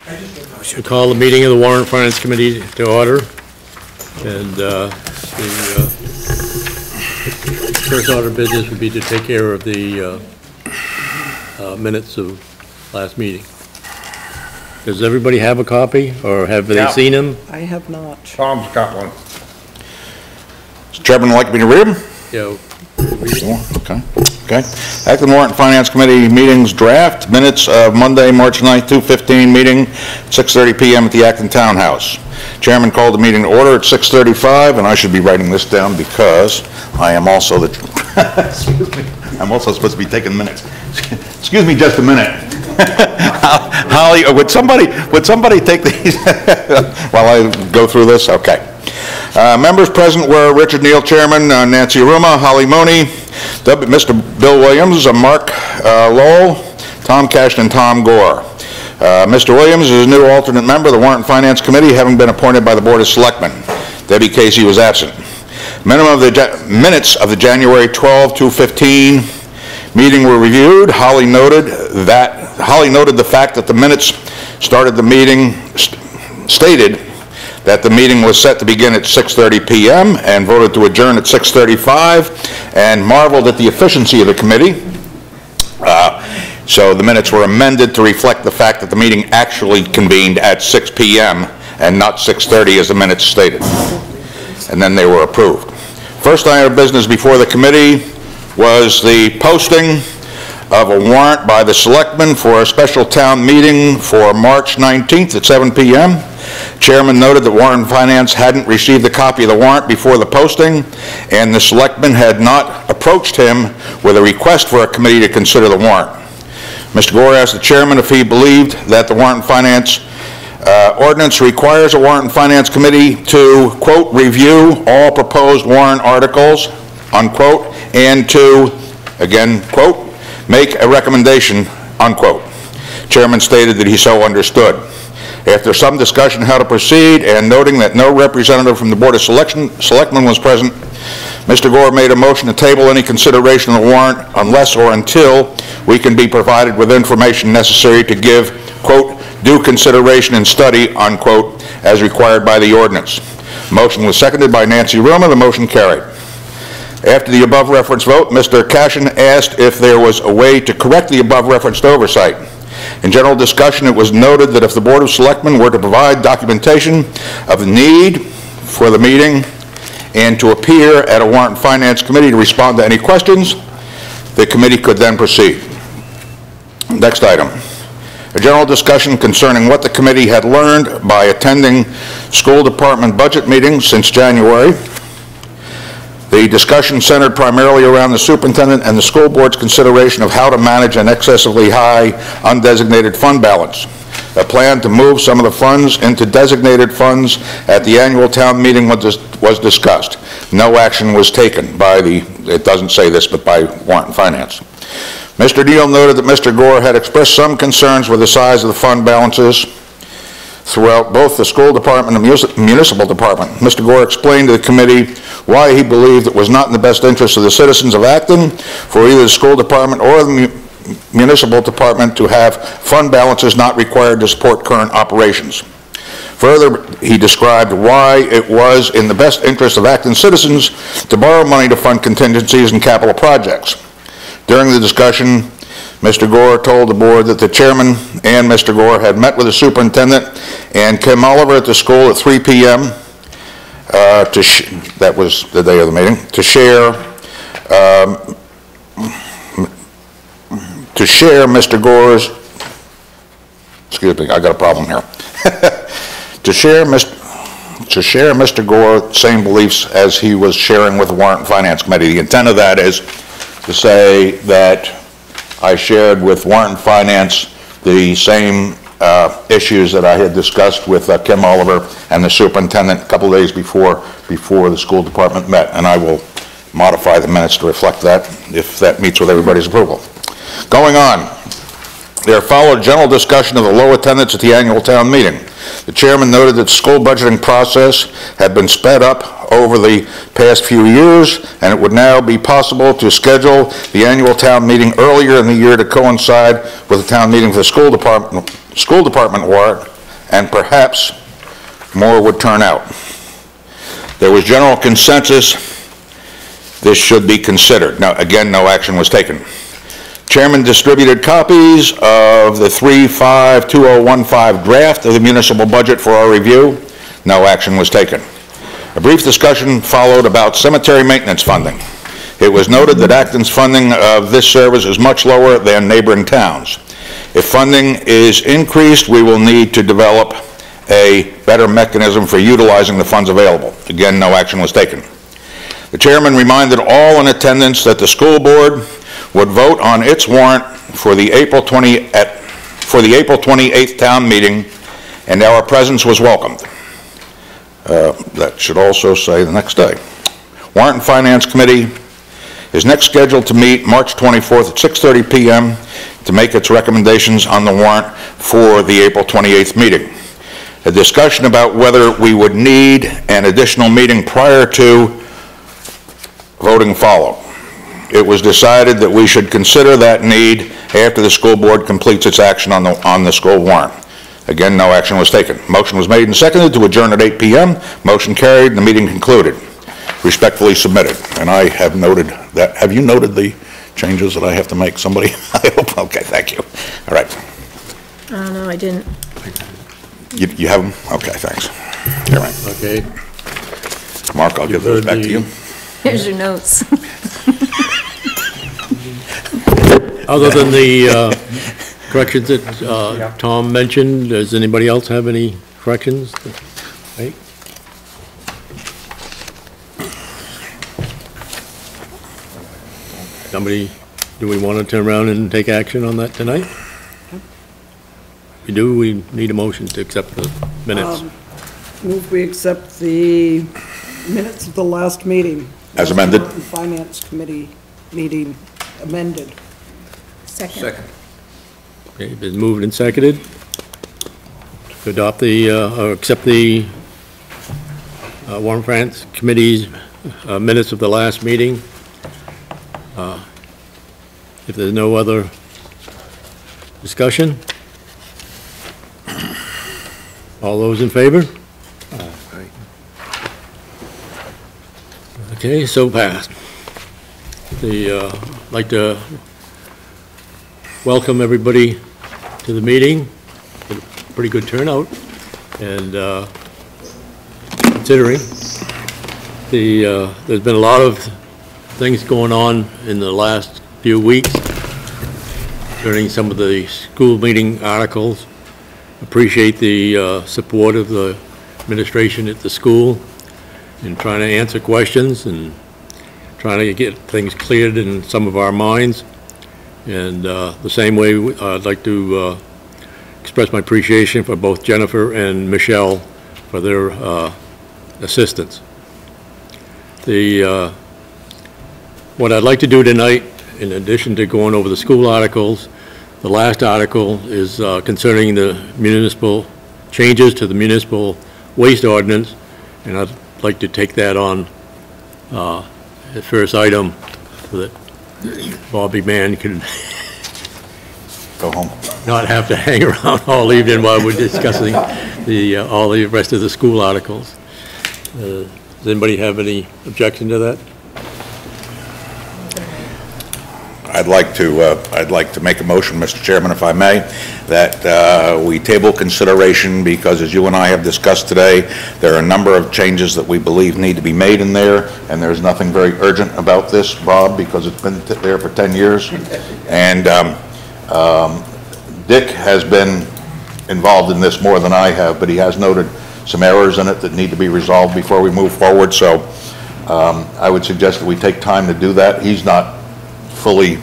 We should call the meeting of the Warrant and Finance Committee to order. And the first order of business would be to take care of the minutes of last meeting. Does everybody have a copy, or have they seen them? I have not. Tom's got one. Does the chairman like me to read them? Yeah. Okay. Acting Warrant and Finance Committee meetings draft minutes of Monday, March 9th, 2015 meeting, 6:30 p.m. at the Acton Townhouse. Chairman called the meeting to order at 6:35, and I should be writing this down because I am also the. Excuse me. I'm also supposed to be taking minutes. Excuse me, just a minute. Holly, would somebody take these while I go through this? Okay. Members present were Richard Neal, Chairman, Nancy Aruma, Holly Money, Mr. Bill Williams, Mark Lowell, Tom Cashin, and Tom Gore. Mr. Williams is a new alternate member of the Warrant and Finance Committee, having been appointed by the Board of Selectmen. Debbie Casey was absent. Minutes of the January 12, 2015 meeting were reviewed. Holly noted the fact that the minutes stated that the meeting was set to begin at 6:30 p.m. and voted to adjourn at 6:35, and marveled at the efficiency of the committee. So the minutes were amended to reflect the fact that the meeting actually convened at 6 p.m. and not 6:30 as the minutes stated. And then they were approved. First item of business before the committee was the posting of a warrant by the selectmen for a special town meeting for March 19th at 7 p.m. Chairman noted that Warrant and Finance hadn't received a copy of the warrant before the posting, and the selectmen had not approached him with a request for a committee to consider the warrant. Mr. Gore asked the chairman if he believed that the Warrant and Finance ordinance requires a Warrant and Finance Committee to, quote, review all proposed warrant articles, unquote, and to, again, quote, make a recommendation, unquote. Chairman stated that he so understood. After some discussion how to proceed and noting that no representative from the Board of Selectmen was present, Mr. Gore made a motion to table any consideration of the warrant unless or until we can be provided with information necessary to give, quote, due consideration and study, unquote, as required by the ordinance. Motion was seconded by Nancy Roma. The motion carried. After the above referenced vote, Mr. Cashin asked if there was a way to correct the above referenced oversight. In general discussion, it was noted that if the Board of Selectmen were to provide documentation of the need for the meeting and to appear at a Warrant and Finance Committee to respond to any questions, the committee could then proceed. Next item. A general discussion concerning what the committee had learned by attending school department budget meetings since January. The discussion centered primarily around the superintendent and the school board's consideration of how to manage an excessively high undesignated fund balance. A plan to move some of the funds into designated funds at the annual town meeting was discussed. No action was taken by it doesn't say this, but by Warrant and Finance. Mr. Neal noted that Mr. Gore had expressed some concerns with the size of the fund balances throughout both the school department and municipal department. Mr. Gore explained to the committee why he believed it was not in the best interest of the citizens of Acton for either the school department or the municipal department to have fund balances not required to support current operations. Further, he described why it was in the best interest of Acton citizens to borrow money to fund contingencies and capital projects. During the discussion, Mr. Gore told the board that the chairman and Mr. Gore had met with the superintendent and Kim Oliver at the school at 3 p.m. That was the day of the meeting, to share Mr. Gore's, excuse me, I got a problem here. to share Mr. Gore's same beliefs as he was sharing with the Warrant and Finance Committee. The intent of that is to say that I shared with Warrant and Finance the same issues that I had discussed with Kim Oliver and the superintendent a couple days before the school department met, and I will modify the minutes to reflect that if that meets with everybody's approval. Going on, there followed general discussion of the low attendance at the annual town meeting. The chairman noted that the school budgeting process had been sped up over the past few years, and it would now be possible to schedule the annual town meeting earlier in the year to coincide with the town meeting for the school department and perhaps more would turn out. There was general consensus this should be considered. Now, again, no action was taken. Chairman distributed copies of the 3/5/2015 draft of the municipal budget for our review. No action was taken. A brief discussion followed about cemetery maintenance funding. It was noted that Acton's funding of this service is much lower than neighboring towns. If funding is increased, we will need to develop a better mechanism for utilizing the funds available. Again, no action was taken. The chairman reminded all in attendance that the school board would vote on its warrant for the April 28th town meeting, and our presence was welcomed. That should also say the next day. Warrant and Finance Committee is next scheduled to meet March 24th at 6:30 p.m. to make its recommendations on the warrant for the April 28th meeting. A discussion about whether we would need an additional meeting prior to voting followed. It was decided that we should consider that need after the school board completes its action on the school warrant. Again, no action was taken. Motion was made and seconded to adjourn at 8 p.m. Motion carried and the meeting concluded. Respectfully submitted. And I have noted that. Have you noted the changes that I have to make? Somebody? I hope. Okay, thank you. All right. No, I didn't. You have them? Okay, thanks. All right. Okay. Mark, I'll give those back to you. Here's your notes. Other than the corrections that Tom mentioned, does anybody else have any corrections? Right? Somebody, do we want to turn around and take action on that tonight? If we do, we need a motion to accept the minutes. Move we accept the minutes of the last meeting. As amended. Warrant and Finance Committee meeting amended. Second. Okay, been moved and seconded to adopt the, or accept the Warrant and Finance Committee's minutes of the last meeting. If there's no other discussion, all those in favor? Okay, so passed. I'd like to welcome everybody to the meeting. Pretty good turnout, and considering there's been a lot of things going on in the last few weeks during some of the school meeting articles. Appreciate the support of the administration at the school in trying to answer questions and trying to get things cleared in some of our minds. And the same way, I'd like to express my appreciation for both Jennifer and Michelle for their assistance. What I'd like to do tonight, in addition to going over the school articles, the last article is concerning the municipal changes to the municipal waste ordinance, and I'd like to take that on the first item so that Bobby Mann can Go home. not have to hang around all evening while we're discussing all the rest of the school articles. Does anybody have any objection to that? I'd like to make a motion, Mr. Chairman, if I may, that we table consideration because, as you and I have discussed today, there are a number of changes that we believe need to be made in there, and there's nothing very urgent about this, Bob, because it's been there for 10 years. And Dick has been involved in this more than I have, but he has noted some errors in it that need to be resolved before we move forward. So I would suggest that we take time to do that. He's not fully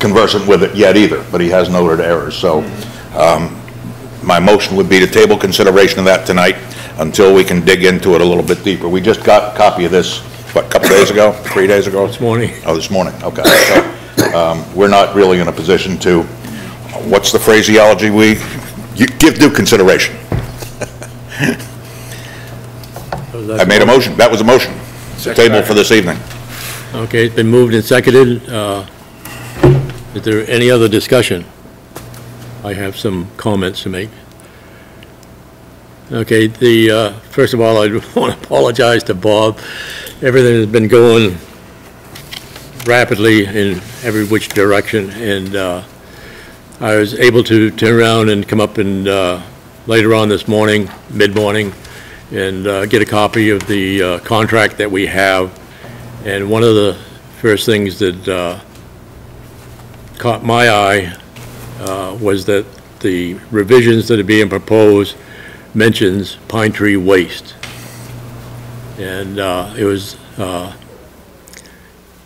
conversant with it yet either, but he has noted errors. So my motion would be to table consideration of that tonight until we can dig into it a little bit deeper. We just got a copy of this, what, a couple days ago, 3 days ago? This morning. Oh, this morning, okay. So we're not really in a position to, what's the phraseology you give due consideration. I made a motion, that was a motion, to table for this evening. Okay, it's been moved and seconded. Is there any other discussion? I have some comments to make. Okay, first of all, I want to apologize to Bob. Everything has been going rapidly in every which direction, and I was able to turn around and come up and later on this morning, mid-morning, and get a copy of the contract that we have. And one of the first things that caught my eye was that the revisions that are being proposed mentions pine tree waste. And it was let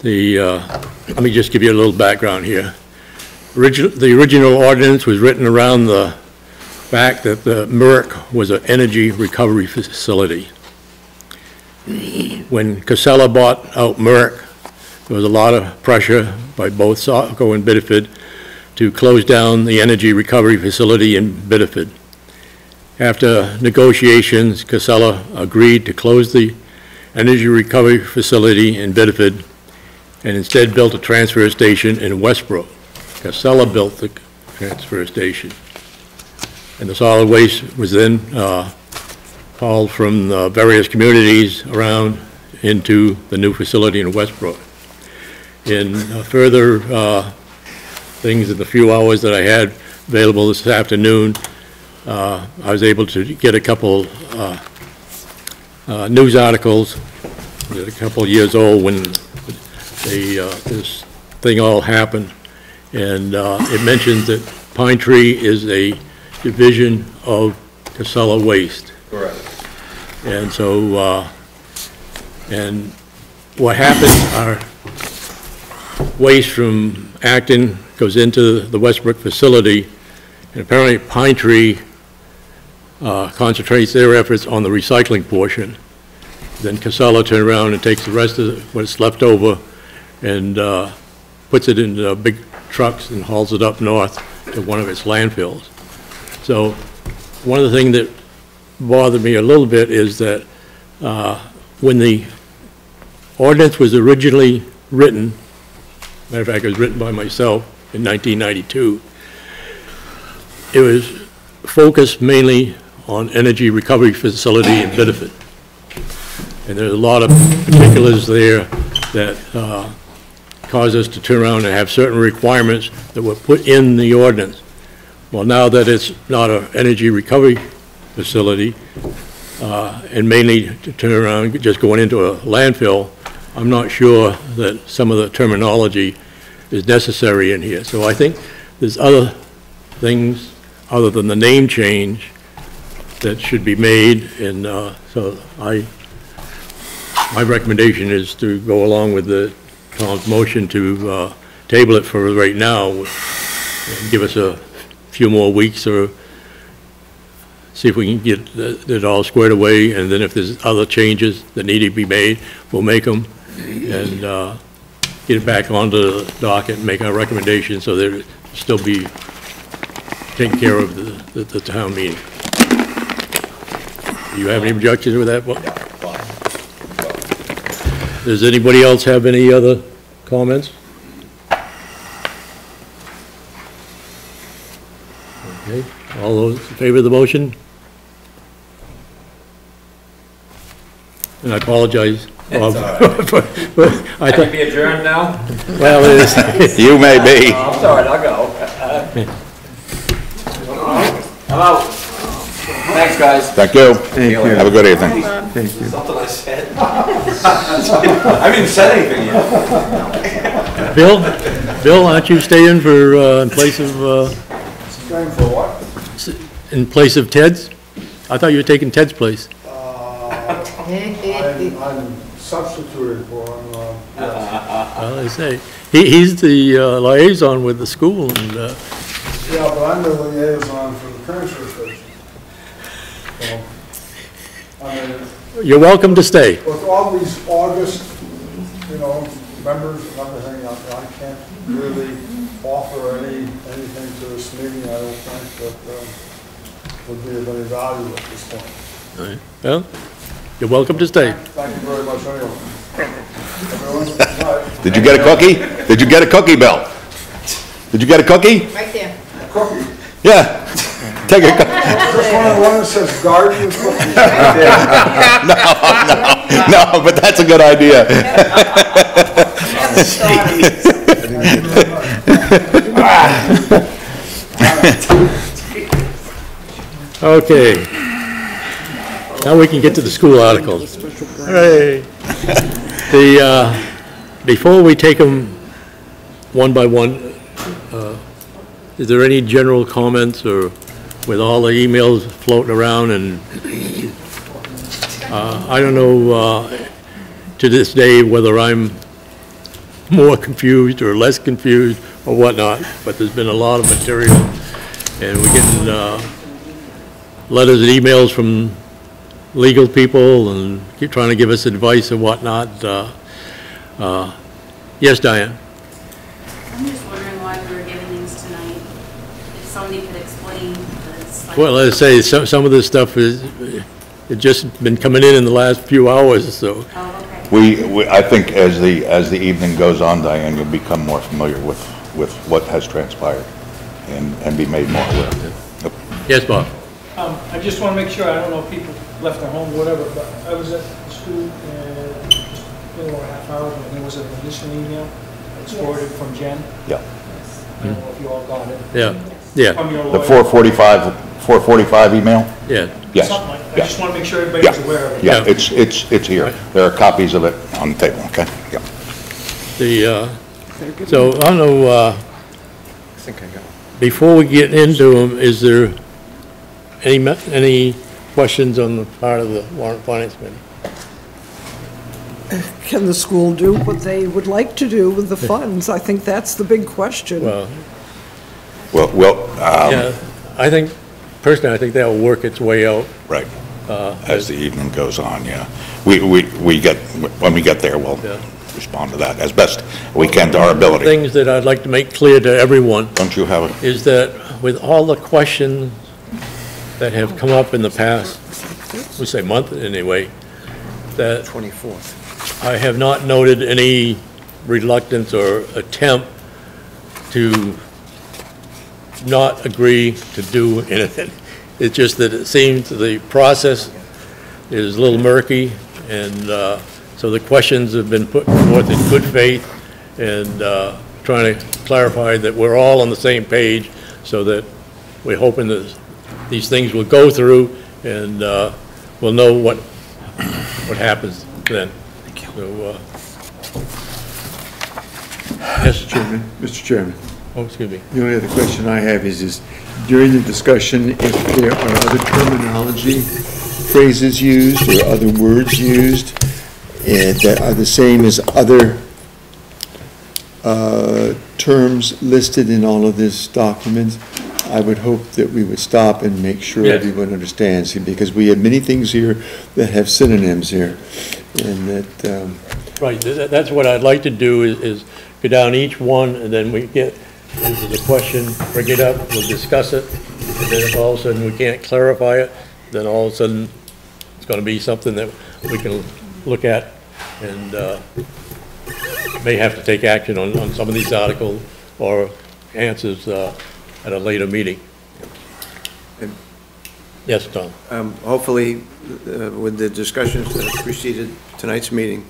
me just give you a little background here. The original ordinance was written around the fact that the MRC was an energy recovery facility. When Casella bought out MRC, there was a lot of pressure by both Saco and Biddeford to close down the energy recovery facility in Biddeford. After negotiations, Casella agreed to close the energy recovery facility in Biddeford and instead built a transfer station in Westbrook. Casella built the transfer station. And the solid waste was then hauled from various communities around into the new facility in Westbrook. In further things in the few hours that I had available this afternoon, I was able to get a couple news articles that are a couple years old when this thing all happened. And it mentions that Pine Tree is a division of Casella Waste. Correct. And so, and what happens are waste from Acton goes into the Westbrook facility, and apparently Pine Tree concentrates their efforts on the recycling portion. Then Casella turns around and takes the rest of what's left over and puts it in big trucks and hauls it up north to one of its landfills. So one of the things that bothered me a little bit is that when the ordinance was originally written, matter of fact, it was written by myself in 1992, it was focused mainly on energy recovery facility in Biddeford. And there's a lot of particulars there that cause us to turn around and have certain requirements that were put in the ordinance. Well, now that it's not an energy recovery facility, and mainly to turn around just going into a landfill, I'm not sure that some of the terminology is necessary in here. So I think there's other things other than the name change that should be made, and so my recommendation is to go along with Tom's motion to table it for right now and give us a few more weeks or see if we can get it all squared away, and then if there's other changes that need to be made, we'll make them and get it back onto the docket and make our recommendation so that it still be taken care of the town meeting. Do you have any objections with that? Does anybody else have any other comments? Okay, all those in favor of the motion? And I apologize, Bob. I can be adjourned now? Well, it is. You may be. Oh, I'm sorry, I'll go. I'm out. Thanks, guys. Thank you. Thank you. Have a good evening. Thank you. Something I said. I haven't even said anything yet. Bill, aren't you staying for, in place of, Staying for what? in place of Ted's? I thought you were taking Ted's place. I'm substituting for him, yes. Well, I say, he's the liaison with the school, and, Yeah, but I'm the liaison for the transfer station. So, I mean, you're welcome to stay. with all these August, members and everything, I can't really offer anything to this meeting, I don't think, that would be of any value at this point. All right. Well, you're welcome to stay. Thank you very much, anyway. Everyone, good night. Did you get a cookie? Did you get a cookie, Bill? Did you get a cookie? Right there. Cookie. Yeah. Take a, Just one that says garden. no, but that's a good idea. Okay. Now we can get to the school articles. Hooray. Before we take them one by one, is there any general comments, or with all the emails floating around, and I don't know to this day whether I'm more confused or less confused or whatnot, but there's been a lot of material, and we're getting letters and emails from legal people and keep trying to give us advice and whatnot. Yes, Diane? I'm just wondering why we were getting these tonight. If somebody could explain this. Well, let's say some of this stuff is, it's just been coming in the last few hours, so. Oh, okay. I think as the evening goes on, Diane, you'll become more familiar with what has transpired and be made more aware of it. Yep. Yes, Bob? I just want to make sure, I don't know if people left their home, whatever, but I was at the school and just a little over a half hour, and there was an additional email that's forwarded from Jen. Yeah. I don't know if you all got it. Yeah, From your The lawyer. 445 email? yeah. Yes. Something like that. I Yeah. just want to make sure everybody's Yeah. aware of it. Yeah, Yeah. it's here. There are copies of it on the table, okay? Yeah. So, I don't know, before we get into them, is there any questions on the part of the Warrant and Finance Committee? Can the school do what they would like to do with the funds? I think that's the big question. Well, Well, I think, personally, I think that will work its way out. right, as the evening goes on, yeah. We get, when we get there, we'll Yeah. respond to that as best we can to our ability. Things that I'd like to make clear to everyone Don't you have it? is that with all the questions that have come up in the past, we say month anyway, that 24th. I have not noted any reluctance or attempt to not agree to do anything. It's just that it seems the process is a little murky, and so the questions have been put forth in good faith, and trying to clarify that we're all on the same page, so that we're hoping that these things will go through, and we'll know what happens then. Thank you. So, yes, Mr. Chairman, oh, excuse me. the only other question I have is during the discussion, if there are other terminology, phrases used, or other words used that are the same as other terms listed in all of this document, I would hope that we would stop and make sure Yes. everyone understands, because we have many things here that have synonyms here, and that, Right, that's what I'd like to do is go down each one, and then we get into the question, bring it up, we'll discuss it, and then if all of a sudden we can't clarify it, then all of a sudden it's gonna be something that we can look at, and may have to take action on some of these articles or answers at a later meeting. Yes, Tom? Hopefully, with the discussions that preceded tonight's meeting,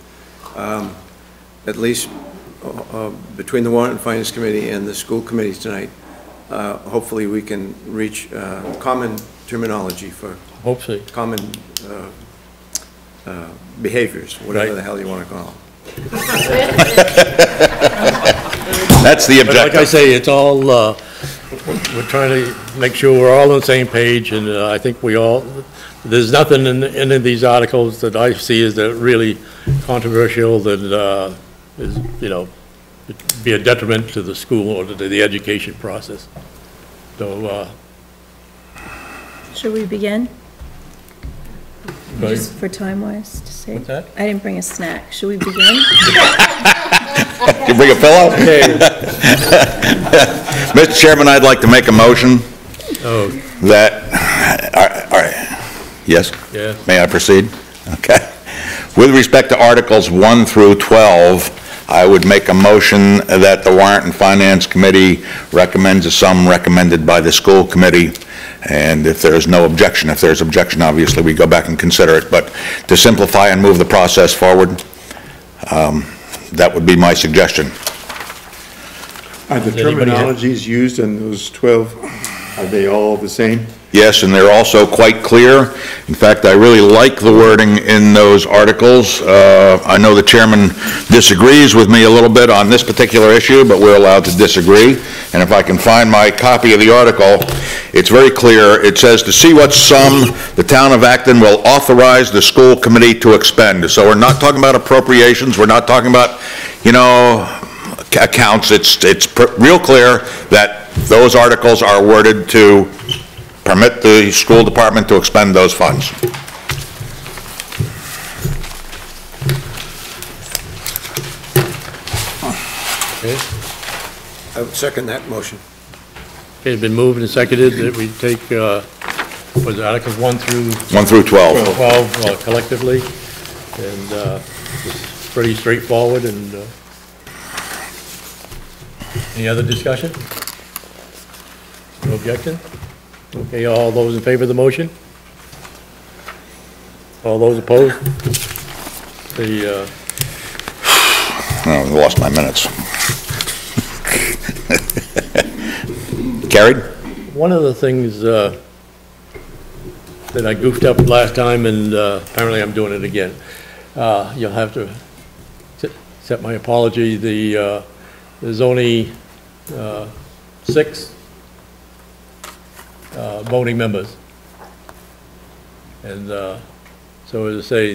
at least between the Warrant and Finance Committee and the school committee tonight, hopefully we can reach common terminology for Hopefully. common behaviors, whatever Right. the hell you want to call them. That's the But like I objective. say, it's all, we're trying to make sure we're all on the same page, and I think we all, there's nothing in any of these articles that I see as that really controversial that is, you know, it'd be a detriment to the school or to the education process. So, Should we begin? Right. Just for time-wise to say? What's that? I didn't bring a snack. Should we begin? You bring a pillow? Mr. Chairman, I'd like to make a motion oh, that, all right, yes? yeah, May I proceed? Okay. With respect to Articles 1 through 12, I would make a motion that the Warrant and Finance Committee recommends a sum recommended by the school committee, and if there is no objection, if there's objection, obviously we go back and consider it, but to simplify and move the process forward, that would be my suggestion. Are the Does anybody have- terminologies used in those 12, are they all the same? Yes, and they're also quite clear. In fact, I really like the wording in those articles. I know the chairman disagrees with me a little bit on this particular issue, but we're allowed to disagree. And if I can find my copy of the article, it's very clear. It says, to see what sum the town of Acton will authorize the school committee to expend. So we're not talking about appropriations. We're not talking about, you know, accounts. It's real clear that those articles are worded to permit the school department to expend those funds. Okay. I would second that motion. Okay, it's been moved and seconded that we take, was it Articles 1 through 1 through 12. 12 collectively, and it's pretty straightforward, and any other discussion? No objection? Okay, all those in favor of the motion? All those opposed? The, Oh, I lost my minutes. Carried? one of the things that I goofed up last time, and apparently I'm doing it again, you'll have to accept my apology. There's only 6 voting members. And so as I say,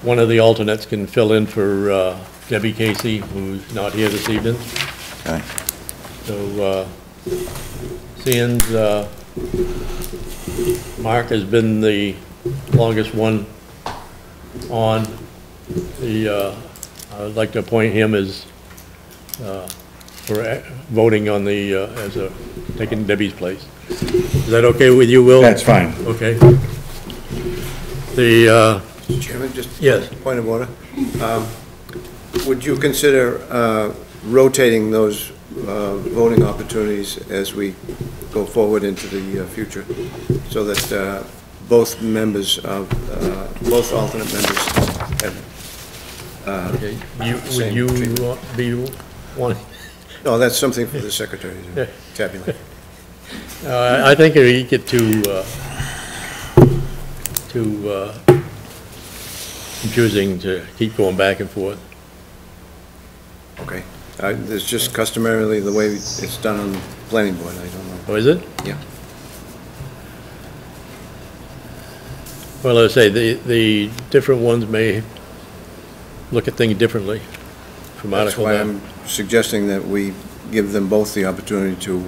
one of the alternates can fill in for Debbie Casey, who's not here this evening. Okay. So seeing Mark has been the longest one on, I'd like to appoint him as for voting on the, taking Debbie's place. Is that okay with you, Will? That's fine. Okay. The, Chairman, just yes. point of order. Would you consider rotating those voting opportunities as we go forward into the future, so that both members of, both alternate members have Okay. Would same you treatment. be wanting? No, that's something for the secretary to tabulate. I think you get too confusing to keep going back and forth. Okay. It's just customarily the way it's done on the planning board, I don't know. Oh, is it? Yeah. Well, let's say the different ones may look at things differently from That's Article why 9. I'm suggesting that we give them both the opportunity to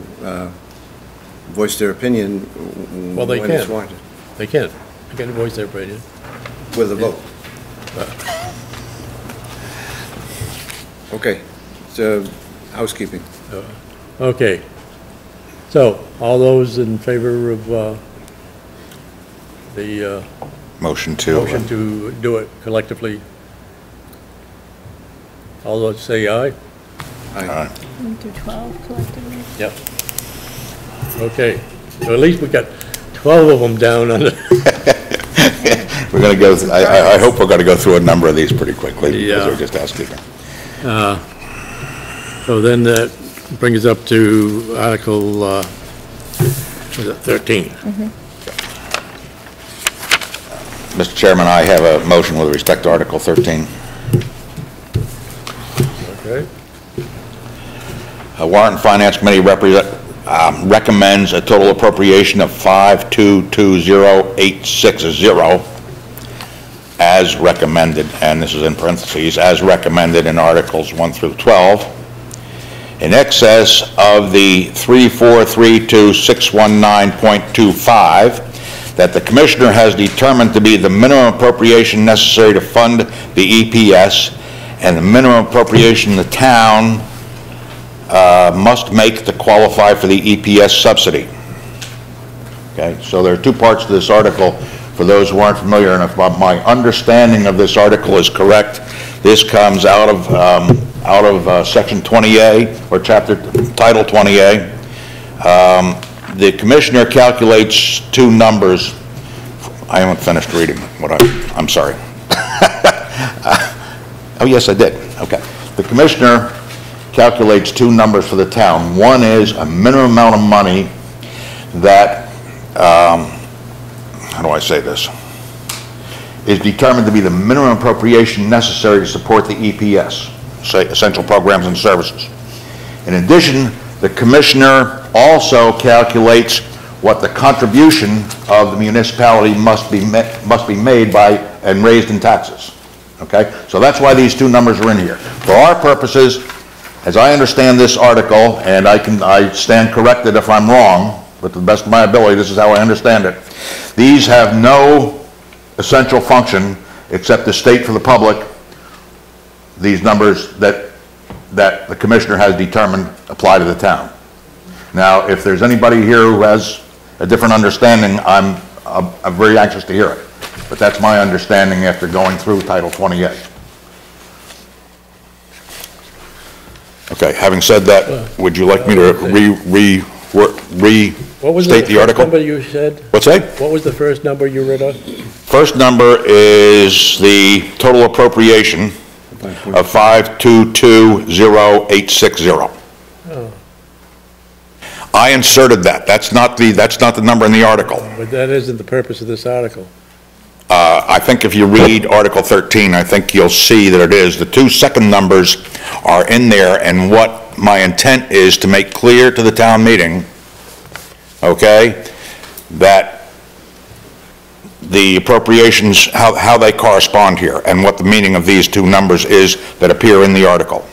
voice their opinion Well, they when it's can. warranted, They can voice their opinion. with a vote. Okay, so housekeeping. Okay. So, all those in favor of the Motion to. motion to do it collectively? All those say aye? Aye. 1 through 12 collectively. Yep. Okay, so at least we got 12 of them down on the, We're going to go, I hope we're going to go through a number of these pretty quickly, because Yeah. they're just housekeeping. so then that brings us up to Article, was it 13? Mr. Chairman, I have a motion with respect to Article 13. Okay. Warrant and Finance Committee recommends a total appropriation of $5,220,860 as recommended, and this is in parentheses, as recommended in Articles 1 through 12, in excess of the 3432,619.25 that the Commissioner has determined to be the minimum appropriation necessary to fund the EPS, and the minimum appropriation the town must make to qualify for the EPS subsidy. Okay, so there are 2 parts to this article for those who aren't familiar, and if my understanding of this article is correct, This comes out of Section 20A, or Title 20A. The commissioner calculates two numbers. I haven't finished reading I'm sorry. Oh, yes, I did. Okay. The commissioner calculates two numbers for the town. One is a minimum amount of money that, how do I say this, is determined to be the minimum appropriation necessary to support the EPS, say essential programs and services. In addition, the commissioner also calculates what the contribution of the municipality must be made by and raised in taxes. Okay, so that's why these two numbers are in here. For our purposes, as I understand this article, and I stand corrected if I'm wrong, but to the best of my ability, this is how I understand it. These have no essential function except to state for the public these numbers that the commissioner has determined apply to the town. Now, if there's anybody here who has a different understanding, I'm very anxious to hear it. But that's my understanding after going through Title 28. Okay, having said that, would you like me to restate the article? What was the first number you said? What's that? What was the first number you read off? First number is the total appropriation of 5220860. Oh. I inserted that. That's not the number in the article. But that isn't the purpose of this article. I think if you read Article 13, I think you'll see that it is. The two second numbers are in there, and what my intent is to make clear to the town meeting, okay, that the appropriations, how they correspond here, and what the meaning of these two numbers is that appear in the article.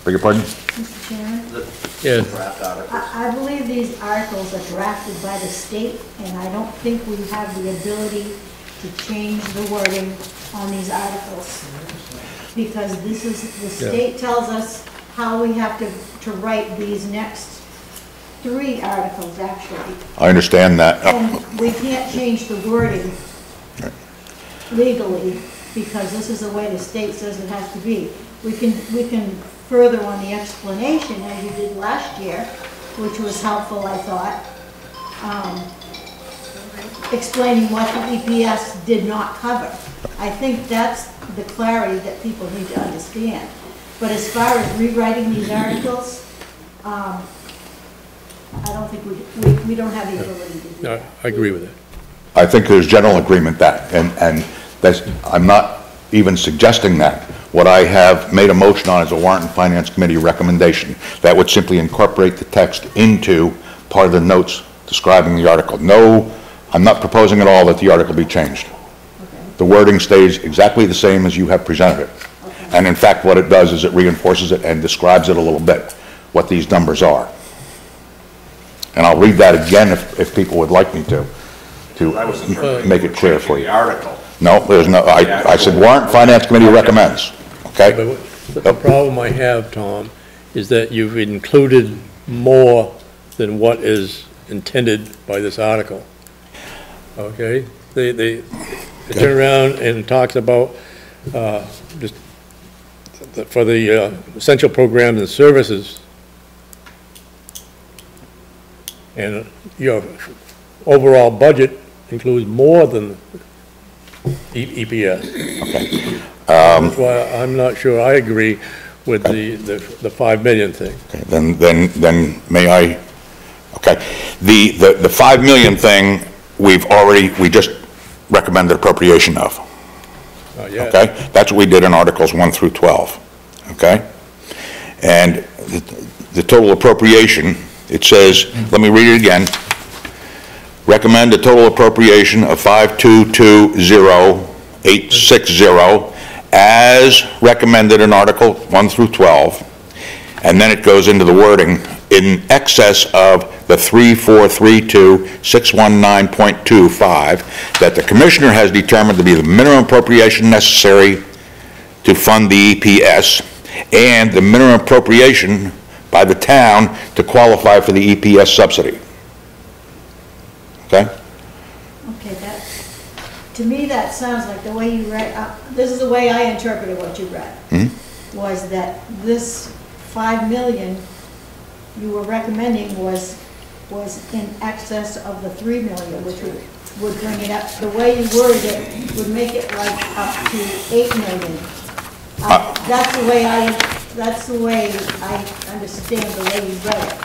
Beg your pardon? Mr. Chairman? Yes. I believe these articles are drafted by the state, and I don't think we have the ability to change the wording on these articles. Because this is, the state tells us how we have to write these next three articles, actually. I understand that. And we can't change the wording legally, because this is the way the state says it has to be. We can further on the explanation, as you did last year, which was helpful, I thought, explaining what the EPS did not cover. I think that's the clarity that people need to understand. But as far as rewriting these articles, I don't think we don't have the ability to do No, that. I agree with it. I think there's general agreement that, and that's, I'm not even suggesting that. What I have made a motion on is a Warrant and Finance Committee recommendation that would simply incorporate the text into part of the notes describing the article. No, I'm not proposing at all that the article be changed. Okay. The wording stays exactly the same as you have presented it. Okay. And in fact, what it does is it reinforces it and describes it a little bit, what these numbers are. And I'll read that again if people would like me to make it clear for you. The article. No, there's no, I said Warrant and Finance Committee recommends, okay? But the problem I have, Tom, is that you've included more than what is intended by this article. Okay? They turn around and talks about just for the essential programs and services, and your overall budget includes more than EPS. Okay. That's why I'm not sure I agree with the 5 million thing. Okay, then may I, okay. The 5 million thing, we just recommended appropriation of. Yeah. Okay? That's what we did in Articles 1 through 12. Okay? And the total appropriation, it says, let me read it again. Recommend a total appropriation of 5220860 as recommended in Article 1 through 12, and then it goes into the wording in excess of the 3432-619.25 that the Commissioner has determined to be the minimum appropriation necessary to fund the EPS and the minimum appropriation by the town to qualify for the EPS subsidy. Okay? Okay, to me, that sounds like the way you read, this is the way I interpreted what you read. Was that this 5 million you were recommending was in excess of the 3 million, which would bring it up, the way you worded it would make it like up to 8 million. That's the way I understand the way you read it.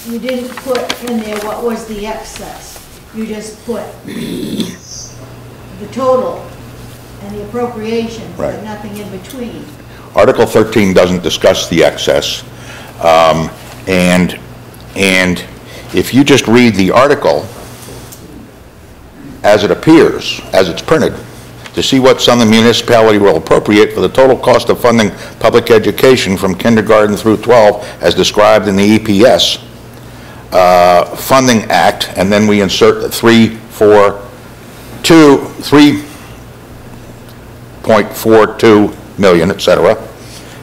You didn't put in there what was the excess. You just put the total and the appropriation, but Right. nothing in between. Article 13 doesn't discuss the excess, and if you just read the article as it appears, as it's printed, to see what sum the municipality will appropriate for the total cost of funding public education from kindergarten through 12 as described in the EPS Funding Act, and then we insert 3.42 million, etc.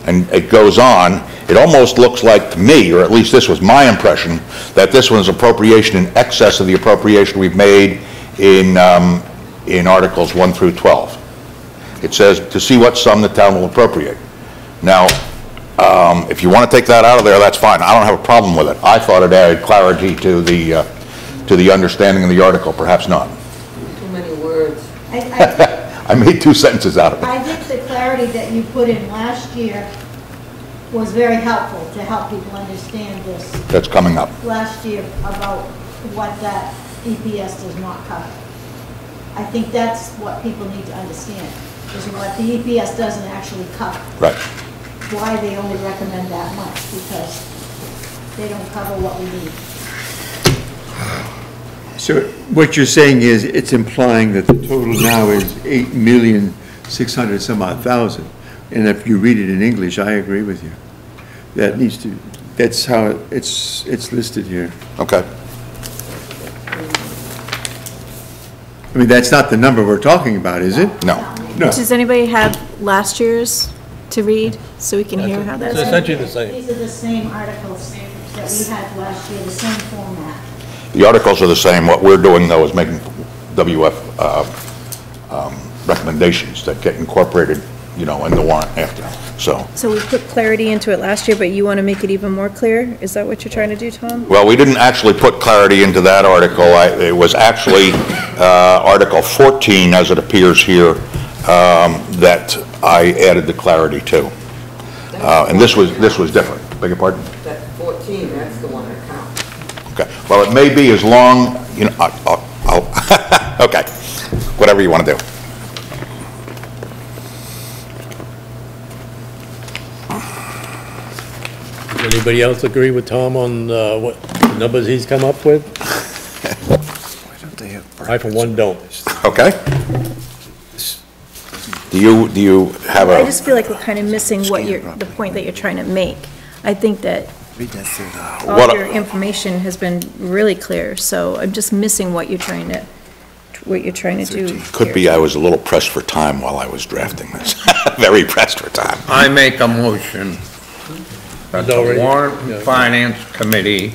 And it goes on. It almost looks like to me, or at least this was my impression, that this one's appropriation in excess of the appropriation we've made in Articles 1 through 12. It says to see what sum the town will appropriate. Now, if you want to take that out of there, that's fine. I don't have a problem with it. I thought it added clarity to the understanding of the article. Perhaps not. Too many words. I made 2 sentences out of it. I think the clarity that you put in last year was very helpful to help people understand this That's coming up. last year about what that EPS does not cover. I think that's what people need to understand, is what the EPS doesn't actually cover. Right. Why they only recommend that much, because they don't cover what we need. So what you're saying is it's implying that the total now is 8,600,000 some odd thousand. And if you read it in English, I agree with you. That needs to, that's how it's listed here. Okay. I mean, that's not the number we're talking about, is it? No. No. Does anybody have last year's to read so we can hear how It's that's? essentially the same. These are the same articles that we had last year, the same format. The articles are the same. What we're doing, though, is making WF recommendations that get incorporated, in the warrant after. So we put clarity into it last year, but you want to make it even more clear? Is that what you're trying to do, Tom? well, we didn't actually put clarity into that article. It was actually Article 14, as it appears here, that I added the clarity to. And this was different. Beg your pardon? That 14, that's the one that counts. Okay. Well, it may be as long, I'll okay. Whatever you want to do. Does anybody else agree with Tom on what numbers he's come up with? Why don't they have I, for one, don't. Okay. Do you have I a, just feel like we're kind of missing the point that you're trying to make. I think that all What- your information has been really clear, so I'm just missing what you're trying to do. could be I was a little pressed for time while I was drafting this. Very pressed for time. I make a motion that the Already- Warrant yeah. and Finance Committee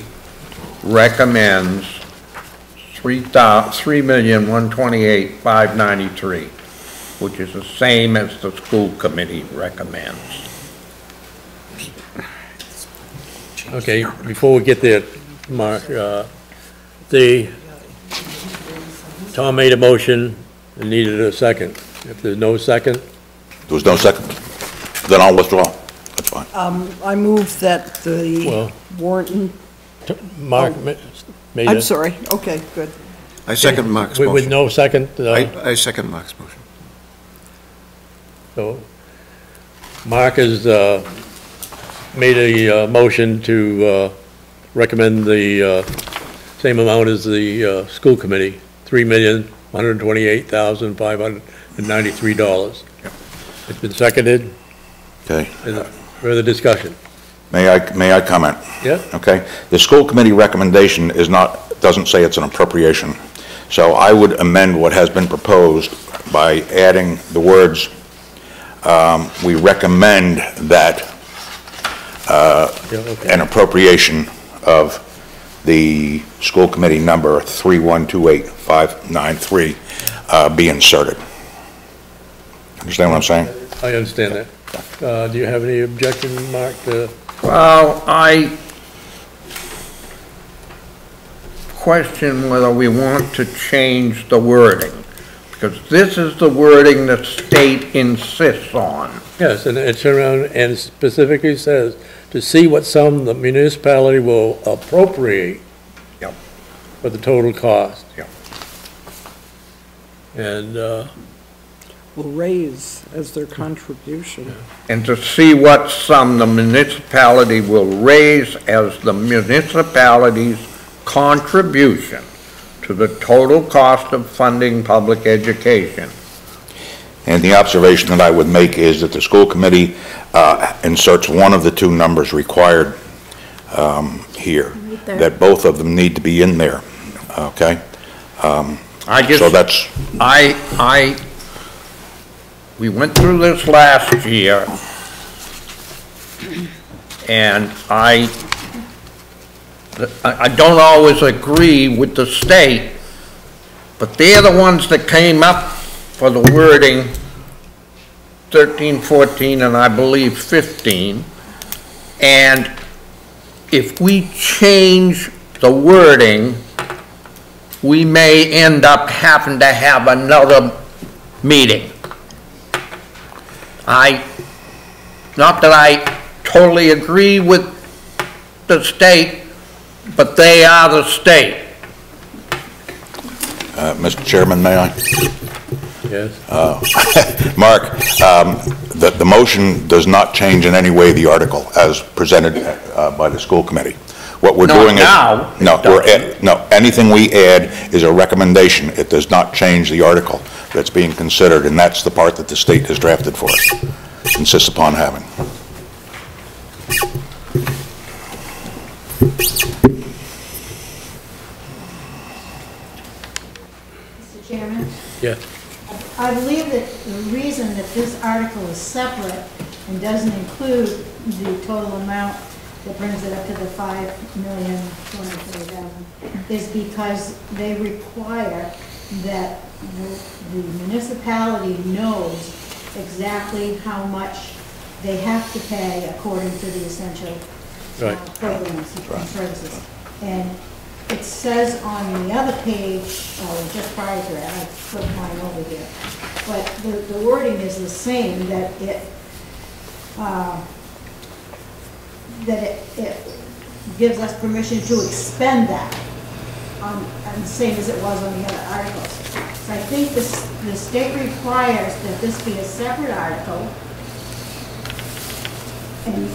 recommends $3,128,593, which is the same as the school committee recommends. Okay, before we get there, Mark, Tom made a motion and needed a second. If there's no second, There was no second. Then I'll withdraw. That's fine. I move that the Well- warrant, Mark made a... I'm sorry, okay, good. I second Mark's With motion. no second, I second Mark's motion. so Mark has made a motion to recommend the same amount as the school committee, $3,128,593. It's been seconded. Okay. Is there further discussion? May I comment? Yeah? Okay. The school committee recommendation doesn't say it's an appropriation. So I would amend what has been proposed by adding the words, we recommend that Yeah, okay. an appropriation of the school committee number 3128593 be inserted. Understand what I'm saying? I understand that. Do you have any objection, Mark, to? Well, I question whether we want to change the wording, because this is the wording that state insists on. Yes, and it's around, and specifically says, to see what sum the municipality will appropriate. Yep. For the total cost. Yep. And, Will raise as their contribution. And to see what sum the municipality will raise as the municipality's contribution to the total cost of funding public education. And the observation that I would make is that the school committee inserts one of the two numbers required here, Right. that both of them need to be in there, okay? So that's... We went through this last year, and I don't always agree with the state, but they're the ones that came up for the wording 13, 14, and I believe 15. And if we change the wording, we may end up having to have another meeting. Not that I totally agree with the state, but they are the state. Mr. Chairman, may I? yes, Mark, the motion does not change in any way the article as presented by the school committee. What we're doing is... Not now. No, anything we add is a recommendation. It does not change the article that's being considered, and that's the part that the state has drafted for us, insists upon having. Mr. Chairman? yes. I believe that the reason that this article is separate and doesn't include the total amount that brings it up to the $5,230,000 is because they require that the municipality knows exactly how much they have to pay according to the essential programs and services. And it says on the other page, just prior to that, I flipped mine over here, but the wording is the same, that it gives us permission to expend that, and the same as it was on the other articles. So I think the state requires that this be a separate article, and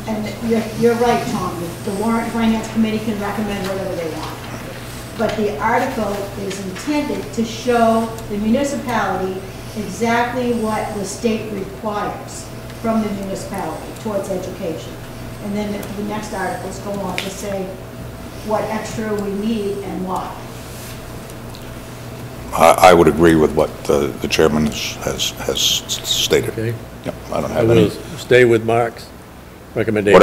you're right, Tom, the Warrant and Finance Committee can recommend whatever they want. But the article is intended to show the municipality exactly what the state requires from the municipality towards education. And then the next articles go on to say what extra we need and why. I would agree with what the chairman has stated. Okay. Yep, I don't I have will any... stay with Mark's recommendation.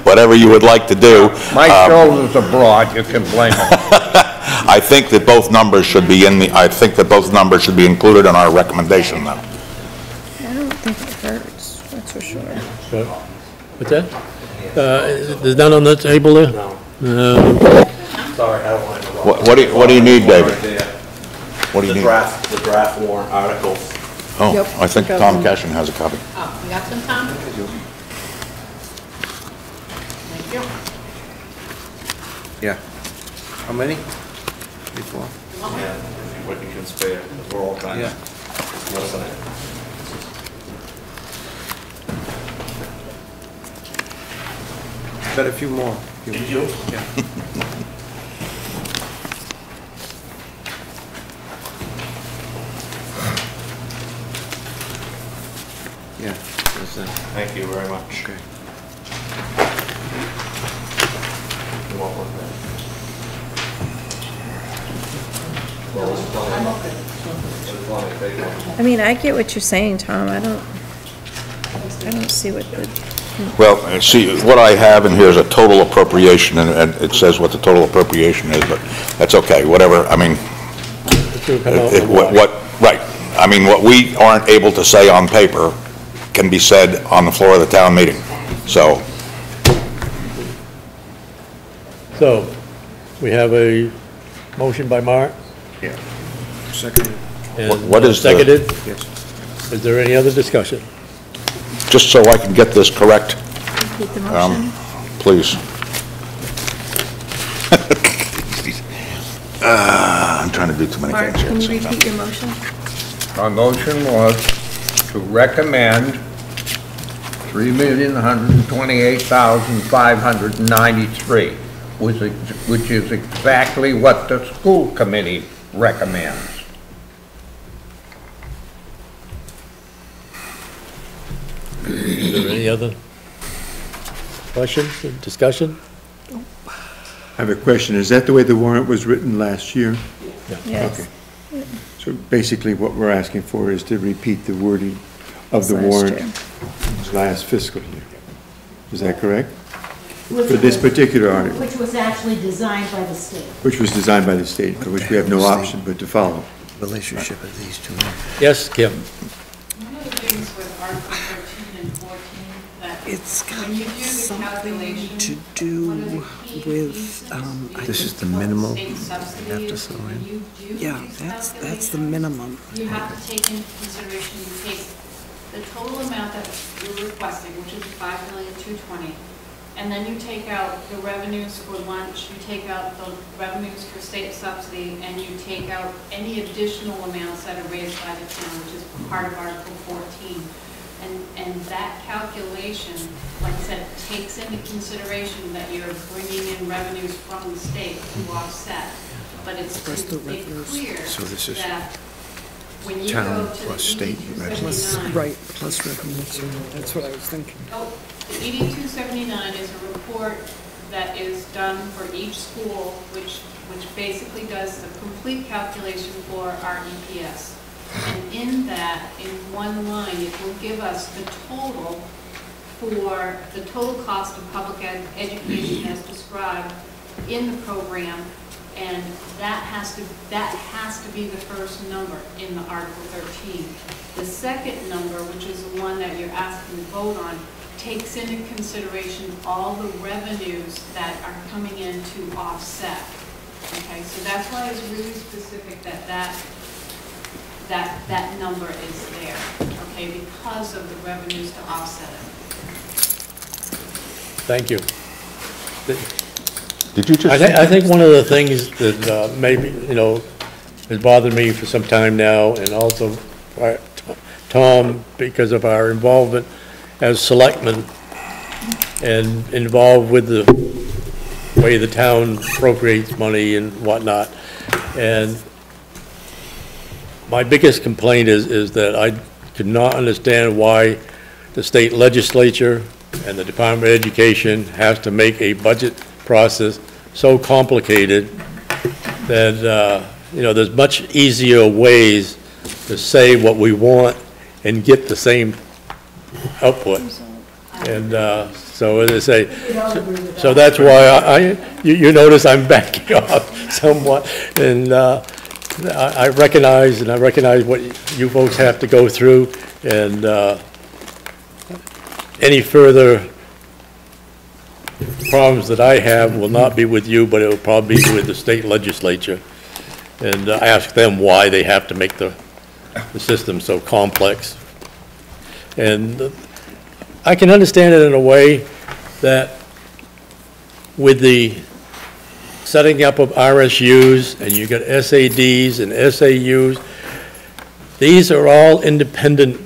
Whatever you would like to do. My shoulders are broad, you can blame them. I think that both numbers should be included in our recommendation, though. I don't think it hurts, that's for sure. What's that? There's none on the table there? No. Sorry, I don't want to... What do you need, David? What do you need? The draft warrant articles. Oh, Yep, I think got Tom one. Cashin has a copy. Oh, you got some, Tom? Thank you. Yeah. How many? Before? Yeah, what you can spare, we're all kind Yeah. of... Listen. Bet a few more. Did you? Yeah. Yeah, that's it. Thank you very much. Okay. You want one of that? I mean, I get what you're saying, Tom, I don't see what the Well, see, what I have in here is a total appropriation, and it says what the total appropriation is, but that's okay, whatever, I mean, right. I mean, what we aren't able to say on paper can be said on the floor of the town meeting, so. So, we have a motion by Mark? Yeah. Second. And What is the- seconded? Yes. Is there any other discussion? Just so I can get this correct, Repeat the motion. please. I'm trying to do too many Mark, things here. can at the you same time. repeat your motion? My motion was to recommend $3,128,593, which is exactly what the school committee recommends. Is there any other questions, discussion? I have a question. Is that the way the warrant was written last year? Yes. Okay. So basically what we're asking for is to repeat the wording of the Last warrant year. last fiscal year. Is that correct? Which For this was- particular article, Which was actually designed by the state. which was designed by the state, for which we have no option but to follow. Relationship of these two. Yes, Kim? One of the things with Article 13 and 14, that It's got when you do the something calculation, to do one of the key with, pieces I This is think- the minimal state you subsidy have to is throw when in. you do Yeah, these that's the calculations, minimum. you have to take into consideration, you take the total amount that you're requesting, which is $5,220,000, and then you take out the revenues for lunch, you take out the revenues for state subsidy, and you take out any additional amounts that are raised by the town, which is part of Article 14. And that calculation, like I said, takes into consideration that you're bringing in revenues from the state to offset. But it's to Plus the make revenues. clear So this is that when you town go to the plus state revenues. Plus, 8279. right, plus revenues, that's what I was thinking. Oh, the 8279 is a report that is done for each school, which basically does the complete calculation for our EPS. And in that, in one line, it will give us the total for the total cost of public education as described in the program, and that has to be the first number in the Article 13. The second number, which is the one that you're asking to vote on, takes into consideration all the revenues that are coming in to offset. Okay, so that's why it's really specific that number is there, okay, because of the revenues to offset it. Thank you. Did you just? I think one of the things that maybe, has bothered me for some time now, and also Tom, because of our involvement as selectmen and involved with the way the town appropriates money and whatnot. And my biggest complaint is that I could not understand why the state legislature and the Department of Education has to make a budget process so complicated that, there's much easier ways to say what we want and get the same output. And so as I say, so that's why you notice I'm backing off somewhat. And I recognize what you folks have to go through, and any further problems that I have will not be with you, but it will probably be with the state legislature. And ask them why they have to make the system so complex. And I can understand it in a way that with the setting up of RSUs, and you got SADs and SAUs, these are all independent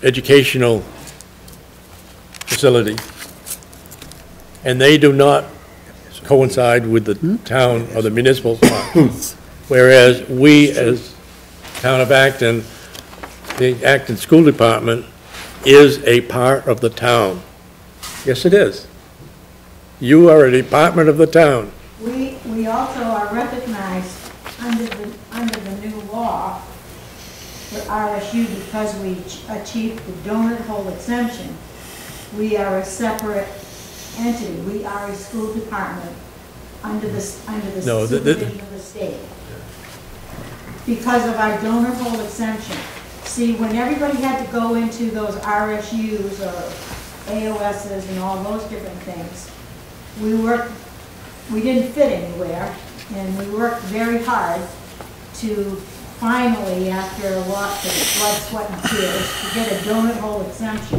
educational facilities. And they do not coincide with the town or the municipal funds. Whereas we, as Town of Acton, the Acton School Department is a part of the town. Yes, it is. You are a department of the town. We also are recognized under the new law for RSU because we achieved the donut hole exemption. We are a separate entity. We are a school department under the No, supervision of the state. Because of our donor hole exemption. See, when everybody had to go into those RSUs or AOSs and all those different things, we didn't fit anywhere, and we worked very hard to finally, after a lot of blood, sweat, and tears, to get a donut hole exemption,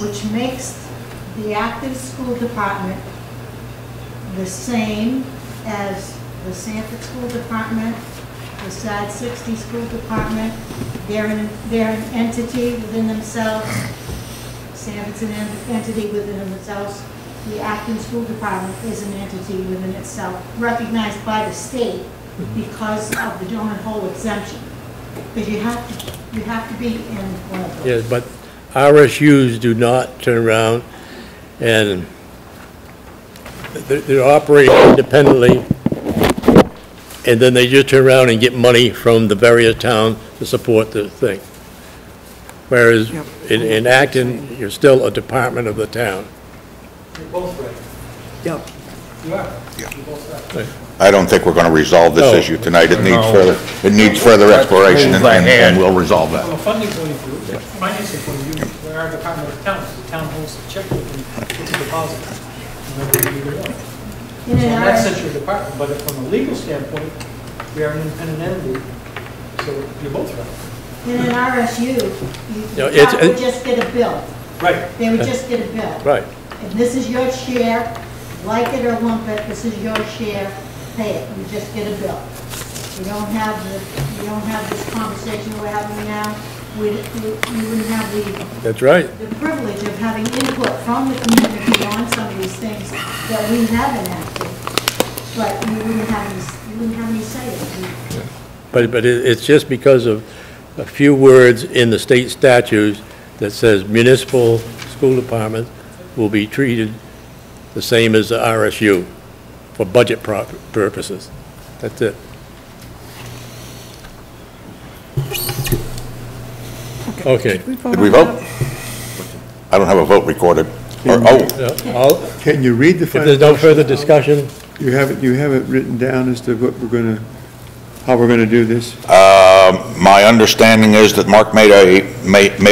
which makes the active school department the same as the Sanford School Department, the SAD 60 School Department. They're an entity within themselves. Sanford's an entity within themselves. The Acton School Department is an entity within itself, recognized by the state because of the donut hole exemption. Because you have to be in one of those. Yes, but RSUs do not turn around and they're operating independently, and then they just turn around and get money from the various towns to support the thing. Whereas in Acton, you're still a department of the town. You're both right. Yep. You are. Yeah. You're both right. I don't think we're going to resolve this No. issue tonight. It needs No. further exploration, and we'll resolve From that. a funding point of view, financing point of view, we are a department of town. The town holds the checkbook and puts a deposit. Whenever we need it. So in that sense, you're a department, but from a legal standpoint, we are an independent entity, so you're both right. In an RSU, No, you would just get a bill. Right. They would just get a bill. Right. And this is your share, like it or lump it, this is your share, pay it, you just get a bill. You don't have this conversation we're having now, we wouldn't have That's right. the privilege of having input from the community on some of these things that we have enacted, but you wouldn't have any say in it. But it's just because of a few words in the state statutes that says municipal school departments will be treated the same as the RSU for budget purposes. That's it. Okay. Did we vote? I don't have a vote recorded. Can you read the If final? there's no further discussion, You have it written down as to what we're gonna, how we're gonna do this? My understanding is that Mark made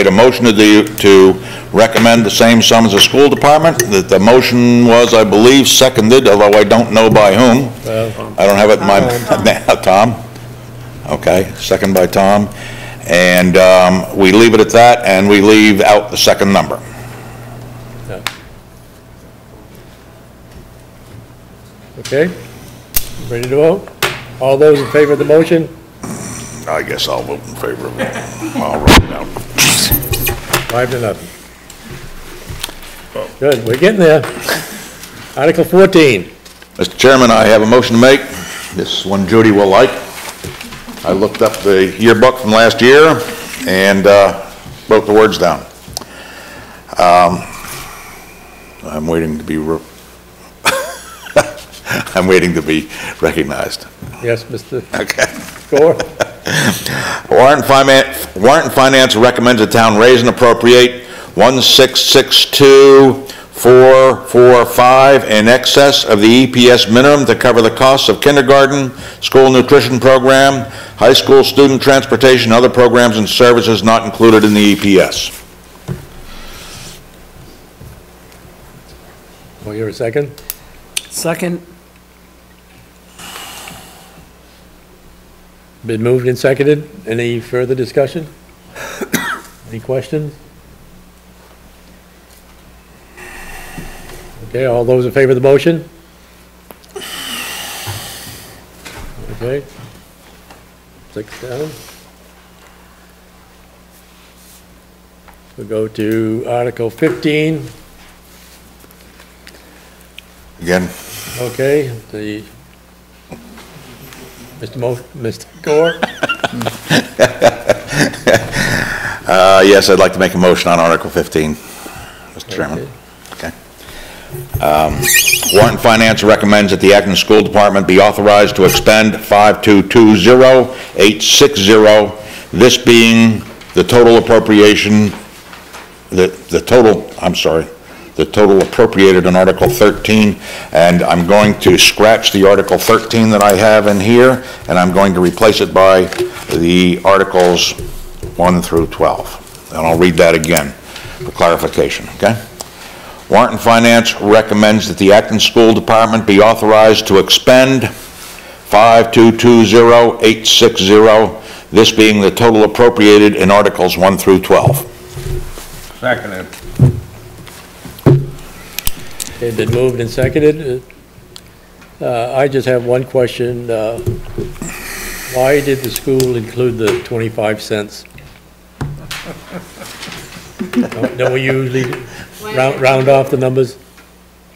a motion to recommend the same sum as the school department, that the motion was, I believe, seconded, although I don't know by whom. I don't have it in my, Tom? Okay, second by Tom. And we leave it at that, and we leave out the second number. okay? Ready to vote? All those in favor of the motion? I guess I'll vote in favor of it. I'll write it down. 5-0. Good, we're getting there. Article 14. Mr. Chairman, I have a motion to make. This one Judy will like. I looked up the yearbook from last year and wrote the words down. I'm waiting to be I'm waiting to be recognized. Yes, Mr. Okay. Gore? Warrant and Finance recommends the town raise and appropriate 1662445 in excess of the EPS minimum to cover the costs of kindergarten, school nutrition program, high school student transportation, other programs and services not included in the EPS. Will you hear a second? Second. Been moved and seconded. Any further discussion? Any questions? Okay, all those in favor of the motion? Okay. 6 down. We'll go to Article 15. Again, Okay, the, Mr. Gore? yes, I'd like to make a motion on Article 15, Mr. Chairman. Okay. Warrant and Finance recommends that the Acton School Department be authorized to expend 5220860, this being the total appropriation the total, I'm sorry, the total appropriated in Article 13, and I'm going to scratch the Article 13 that I have in here, and I'm going to replace it by the Articles 1 through 12. And I'll read that again for clarification, okay? Warrant and Finance recommends that the Acton School Department be authorized to expend $5,220,860, this being the total appropriated in Articles 1 through 12. Seconded. Okay, been moved and seconded. I just have one question. Why did the school include the 25 cents? Don't we usually round off the numbers?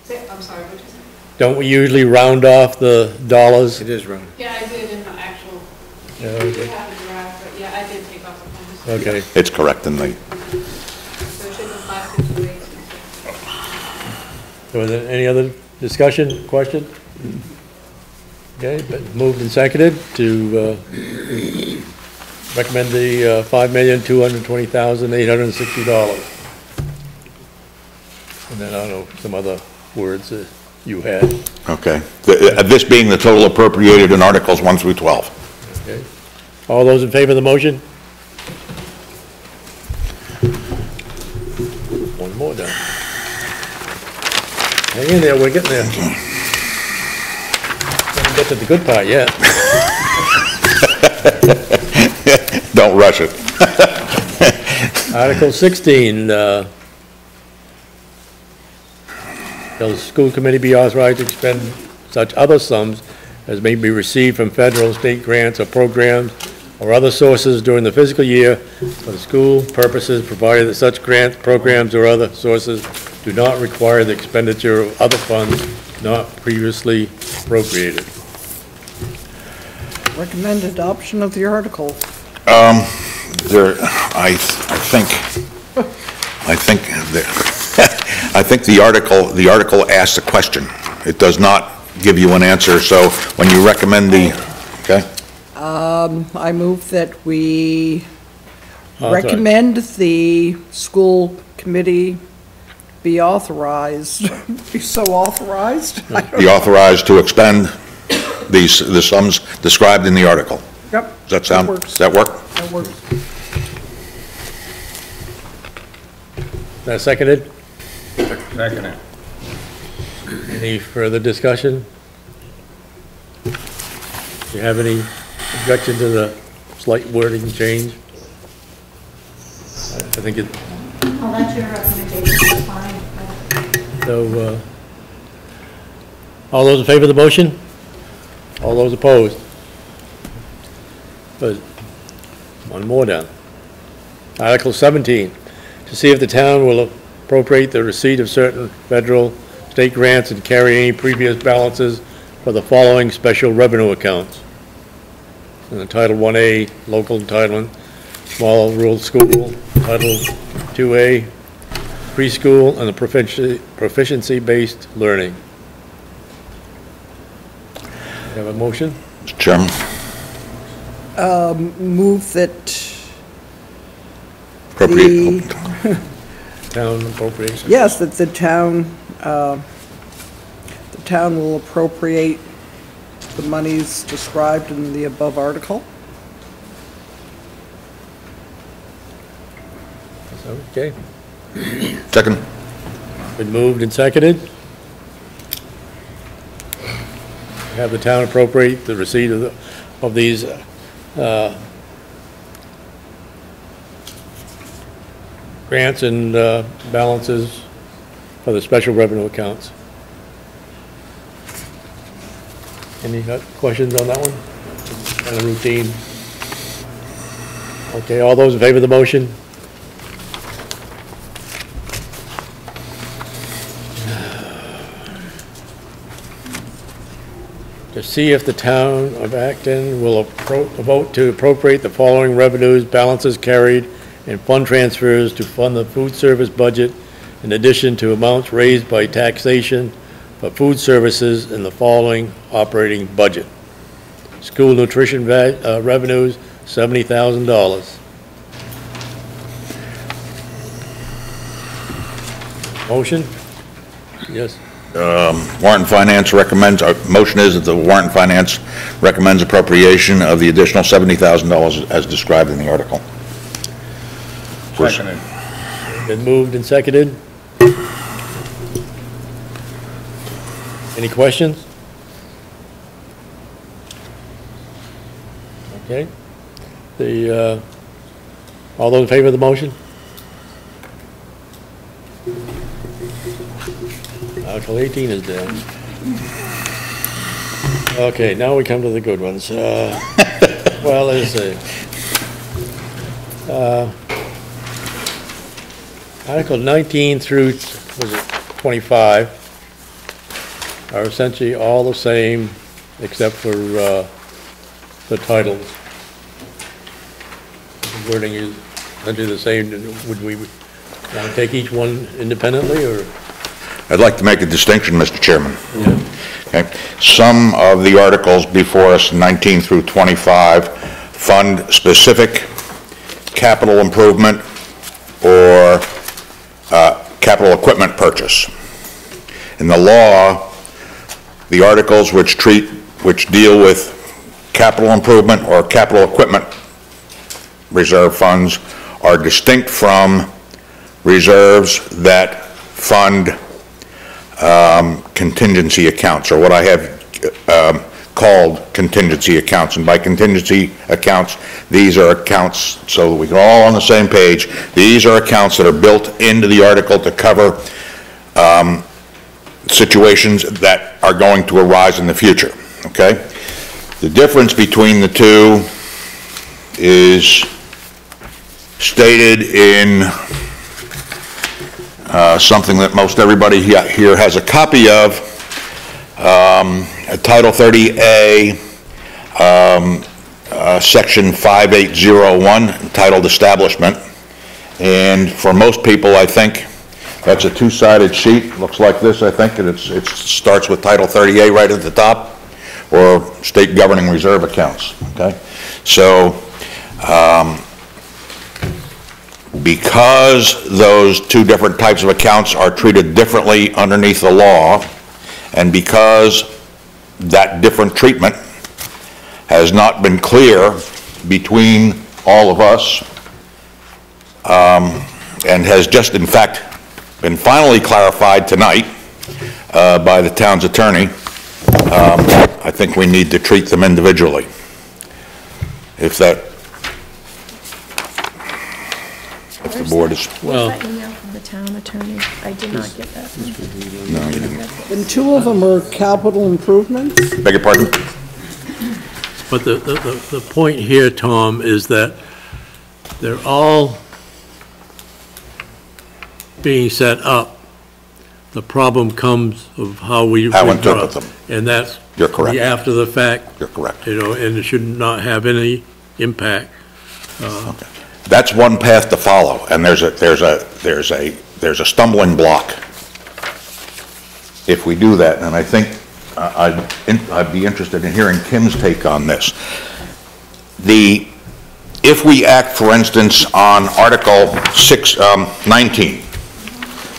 I'm sorry, what did you say? Don't we usually round off the dollars? It is round. Yeah, I did in the actual, Yeah, we okay. have a draft, but yeah, I did take off the numbers. Okay. It's correct in the, So it should have been 5,228. So is there any other discussion, question? Okay, but moved and seconded to recommend the $5,220,860. And then I don't know, some other words that you had. okay. This being the total appropriated in Articles 1 through 12. Okay. All those in favor of the motion? One more down. Hang in there, we're getting there. Haven't get to the good part yet. Don't rush it. Article 16, shall the school committee be authorized to expend such other sums as may be received from federal, state grants or programs or other sources during the fiscal year for the school purposes, provided that such grants, programs, or other sources do not require the expenditure of other funds not previously appropriated. Recommend adoption of the article. I think the article asks a question. It does not give you an answer, so when you recommend the, okay? I move that we Authorize. recommend the school committee be authorized, be so authorized? Be authorized to expend the sums described in the article. Yep. Does that sound, works. does that work? That works. Is that seconded? Seconded. Any further discussion? Do you have any objection to the slight wording change? I think it, Oh, that's your recommendation, that's fine. so, all those in favor of the motion? All those opposed? Good. One more down. Article 17, to see if the town will appropriate the receipt of certain federal, state grants and carry any previous balances for the following special revenue accounts. In the Title 1A, local entitlement, small rural school, Title 2A, preschool, and the proficiency-based learning. You have a motion? Mr. Chairman? Move that Appropriate. Town appropriation. yes, that the town will appropriate the monies described in the above article. Okay. Second? Been moved and seconded. Have the town appropriate the receipt of these grants and balances for the special revenue accounts. Any questions on that one? Kind of routine. Okay, all those in favor of the motion? To see if the town of Acton will vote to appropriate the following revenues, balances carried, and fund transfers to fund the food service budget, in addition to amounts raised by taxation for food services in the following operating budget. School nutrition revenues, $70,000. Motion? Yes. Warrant and Finance recommends, motion is that the Warrant and Finance recommends appropriation of the additional $70,000 as described in the article. Seconded. Been moved and seconded. Any questions? Okay. All those in favor of the motion? Article 18 is down. Okay, now we come to the good ones. Well, let's see. Article 19 through, was it 25, are essentially all the same, except for the titles. The wording is essentially the same. Would we want to take each one independently, or? I'd like to make a distinction, Mr. Chairman. Yeah. Okay. Some of the articles before us, 19 through 25, fund specific capital improvement or capital equipment purchase. In the law, the articles which deal with capital improvement or capital equipment reserve funds are distinct from reserves that fund contingency accounts, or what I have called contingency accounts. And by contingency accounts, these are accounts, so that we can all on the same page, these are accounts that are built into the article to cover situations that are going to arise in the future, okay? The difference between the two is stated in something that most everybody here has a copy of, Title 30A, Section 5801, entitled Establishment. And for most people, I think that's a two-sided sheet. Looks like this, I think, and it starts with Title 30A right at the top, or state governing reserve accounts, okay? So, because those two different types of accounts are treated differently underneath the law, and because that different treatment has not been clear between all of us, and has just in fact been finally clarified tonight by the town's attorney, I think we need to treat them individually. If the board is... Well, that email from the town attorney? I did not get that. No, you didn't. And two of them are capital improvements? Beg your pardon? But the point here, Tom, is that they're all being set up. The problem comes of how we interpret them. And that's... You're correct. After the fact. You're correct. You know, and it should not have any impact. Okay. That's one path to follow, and there's a stumbling block if we do that. And I think I'd be interested in hearing Kim's take on this. If we act, for instance, on Article 19,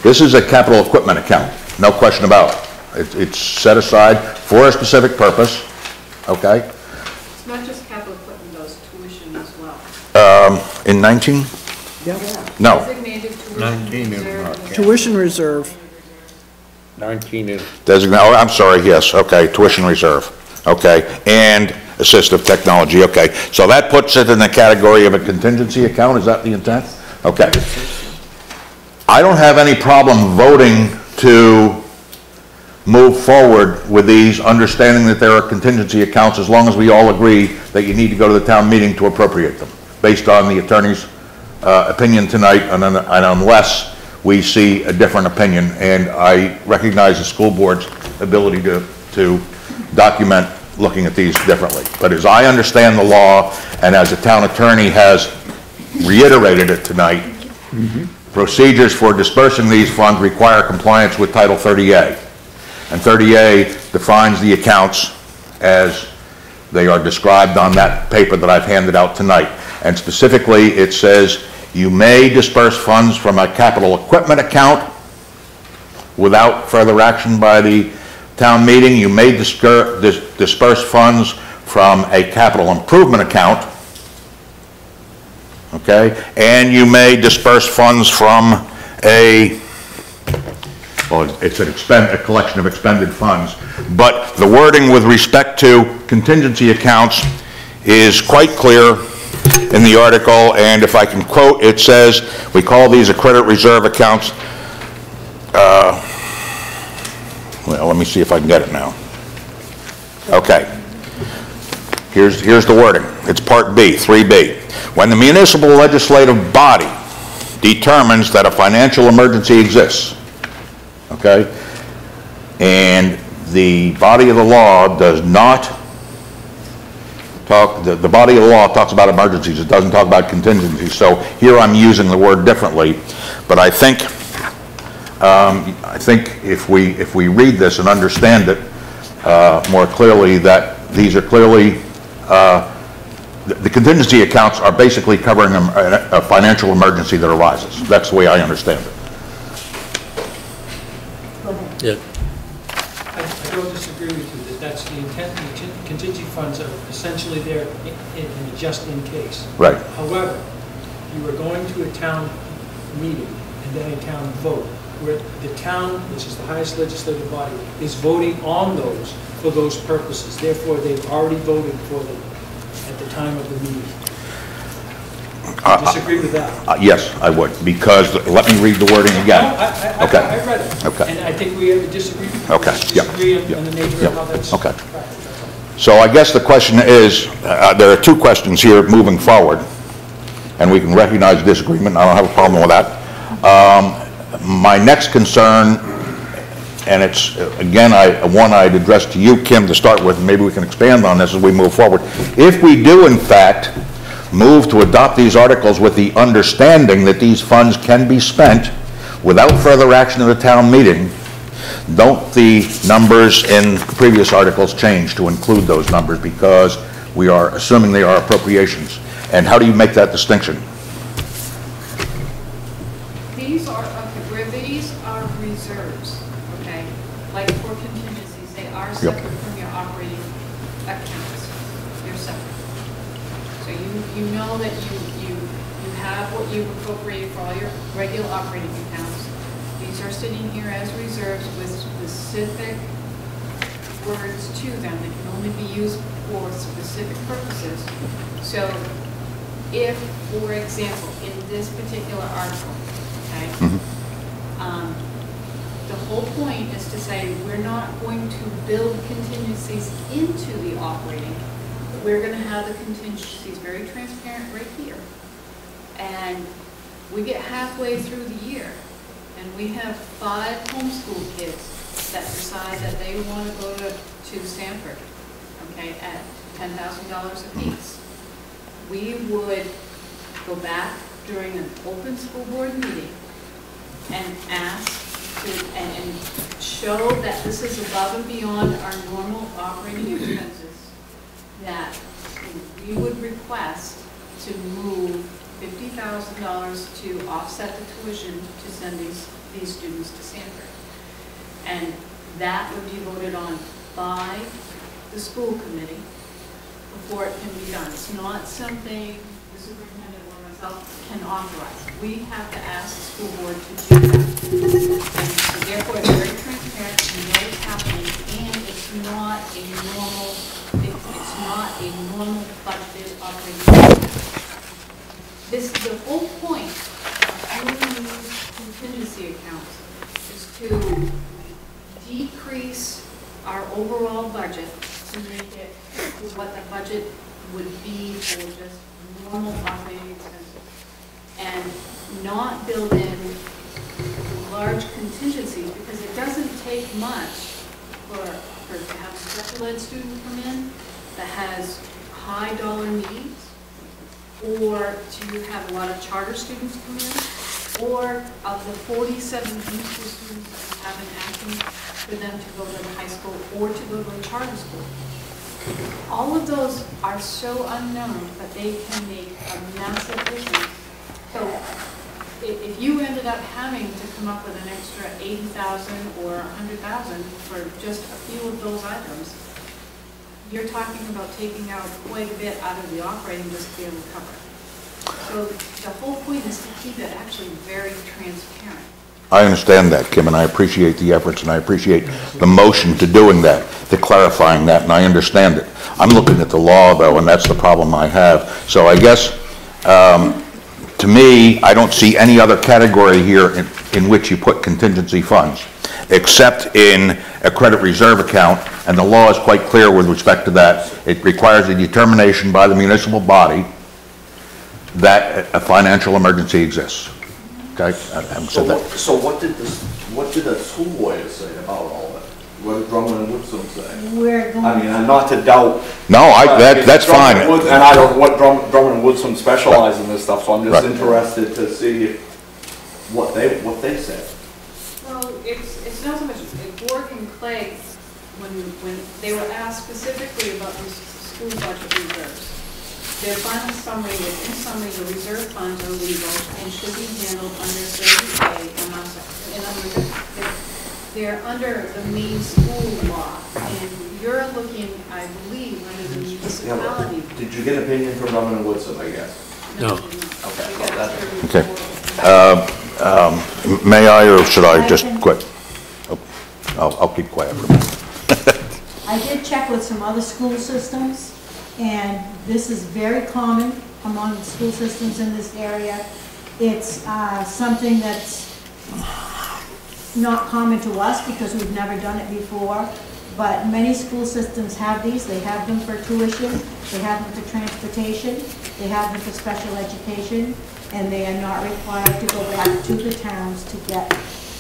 this is a capital equipment account, no question about it. It's set aside for a specific purpose, okay? It's not just capital equipment, those tuition as well. In 19? Yeah. No. Designated tuition 19 is reserve. not. Tuition reserve. 19 is. Oh, I'm sorry, yes, okay, tuition reserve, okay, and assistive technology, okay. So that puts it in the category of a contingency account, is that the intent? Okay. I don't have any problem voting to move forward with these, understanding that there are contingency accounts, as long as we all agree that you need to go to the town meeting to appropriate them, based on the attorney's opinion tonight, and unless we see a different opinion. And I recognize the school board's ability to document looking at these differently. But as I understand the law, and as the town attorney has reiterated it tonight, procedures for dispersing these funds require compliance with Title 30A. And 30A defines the accounts as they are described on that paper that I've handed out tonight. And specifically, it says you may disperse funds from a capital equipment account without further action by the town meeting. You may disperse funds from a capital improvement account, okay? And you may disperse funds from it's a collection of expended funds. But the wording with respect to contingency accounts is quite clear in the article, and if I can quote, it says, we call these a credit reserve accounts. Well, let me see if I can get it now. Okay. Here's the wording. It's Part B, 3B. When the municipal legislative body determines that a financial emergency exists, okay, and the body of the law does not talk, the body of the law talks about emergencies, it doesn't talk about contingencies, so here I'm using the word differently, but I think if we read this and understand it more clearly, that these are clearly, the contingency accounts are basically covering a financial emergency that arises. That's the way I understand it. Yeah. I don't disagree with you that that's the intent. The contingency funds are essentially there in just in case. Right. However, you are going to a town meeting and then a town vote, where the town, which is the highest legislative body, is voting on those for those purposes. Therefore, they've already voted for them at the time of the meeting. Disagree with that? Yes, I would, because let me read the wording again. No, Okay. I read it. Okay. And I think we have a disagreement. Okay. Disagree on the nature of how that's. Okay. So I guess the question is, there are two questions here moving forward, and we can recognize disagreement. I don't have a problem with that. My next concern, and it's, again, one I'd address to you, Kim, to start with, and maybe we can expand on this as we move forward. If we do, in fact, move to adopt these articles with the understanding that these funds can be spent without further action of the town meeting, don't the numbers in previous articles change to include those numbers, because we are assuming they are appropriations? And how do you make that distinction? These are, okay, where these are reserves, okay? Like for contingencies, they are separate from your operating accounts. They're separate. So you know that you have what you appropriate for all your regular operating accounts. These are sitting here as reserves with specific words to them that can only be used for specific purposes. So if, for example, in this particular article, okay, the whole point is to say we're not going to build contingencies into the operating. We're going to have the contingencies very transparent right here. And we get halfway through the year, and we have 5 homeschool kids that decide that they want to go to Stanford, okay, at $10,000 apiece. We would go back during an open school board meeting and ask to, and show that this is above and beyond our normal operating expenses, that we would request to move $50,000 to offset the tuition to send these students to Stanford. And that would be voted on by the school committee before it can be done. It's not something the superintendent or myself can authorize. We have to ask the school board to do that. And so therefore, it's very transparent, you know what's happening, and it's not a normal budgeted operating. The whole point of doing these contingency accounts is to decrease our overall budget to make it what the budget would be for just normal operating expenses, and not build in large contingencies, because it doesn't take much for to have a special ed student come in that has high dollar needs, or to have a lot of charter students come in, or of the 47 homeschool students that we have in Acton, for them to go to the high school or to go to a charter school. All of those are so unknown, but they can make a massive difference. So if you ended up having to come up with an extra 80,000 or 100,000 for just a few of those items, you're talking about taking out quite a bit out of the operating just to be able to cover it. So the whole point is to keep it actually very transparent. I understand that, Kim, and I appreciate the efforts, and I appreciate the motion to doing that, to clarifying that, and I understand it. I'm looking at the law, though, and that's the problem I have. So I guess, to me, I don't see any other category here in which you put contingency funds, except in a credit reserve account, and the law is quite clear with respect to that. It requires a determination by the municipal body that a financial emergency exists. Okay, I haven't said that. So what did the school lawyer say about all that? What did Drummond and Woodson say? We're going. I mean, and not to doubt. No, that's fine. And I don't know what Drummond and Woodson specialize in this stuff, so I'm just interested to see what they said. Well, it's not so much, Borg and Clegg, when they were asked specifically about the school budget reserves, their final summary is, in summary, the reserve funds are legal and should be handled under 30A and they're under the main school law. And you're looking, I believe, under the municipality. Yeah, did you get an opinion from Drummond and Woodson, I guess? No. Okay. Okay. May I, or should I just quit? I'll keep quiet for a minute. I did check with some other school systems, and this is very common among the school systems in this area. It's something that's not common to us because we've never done it before, but many school systems have these. They have them for tuition, they have them for transportation, they have them for special education, and they are not required to go back to the towns to get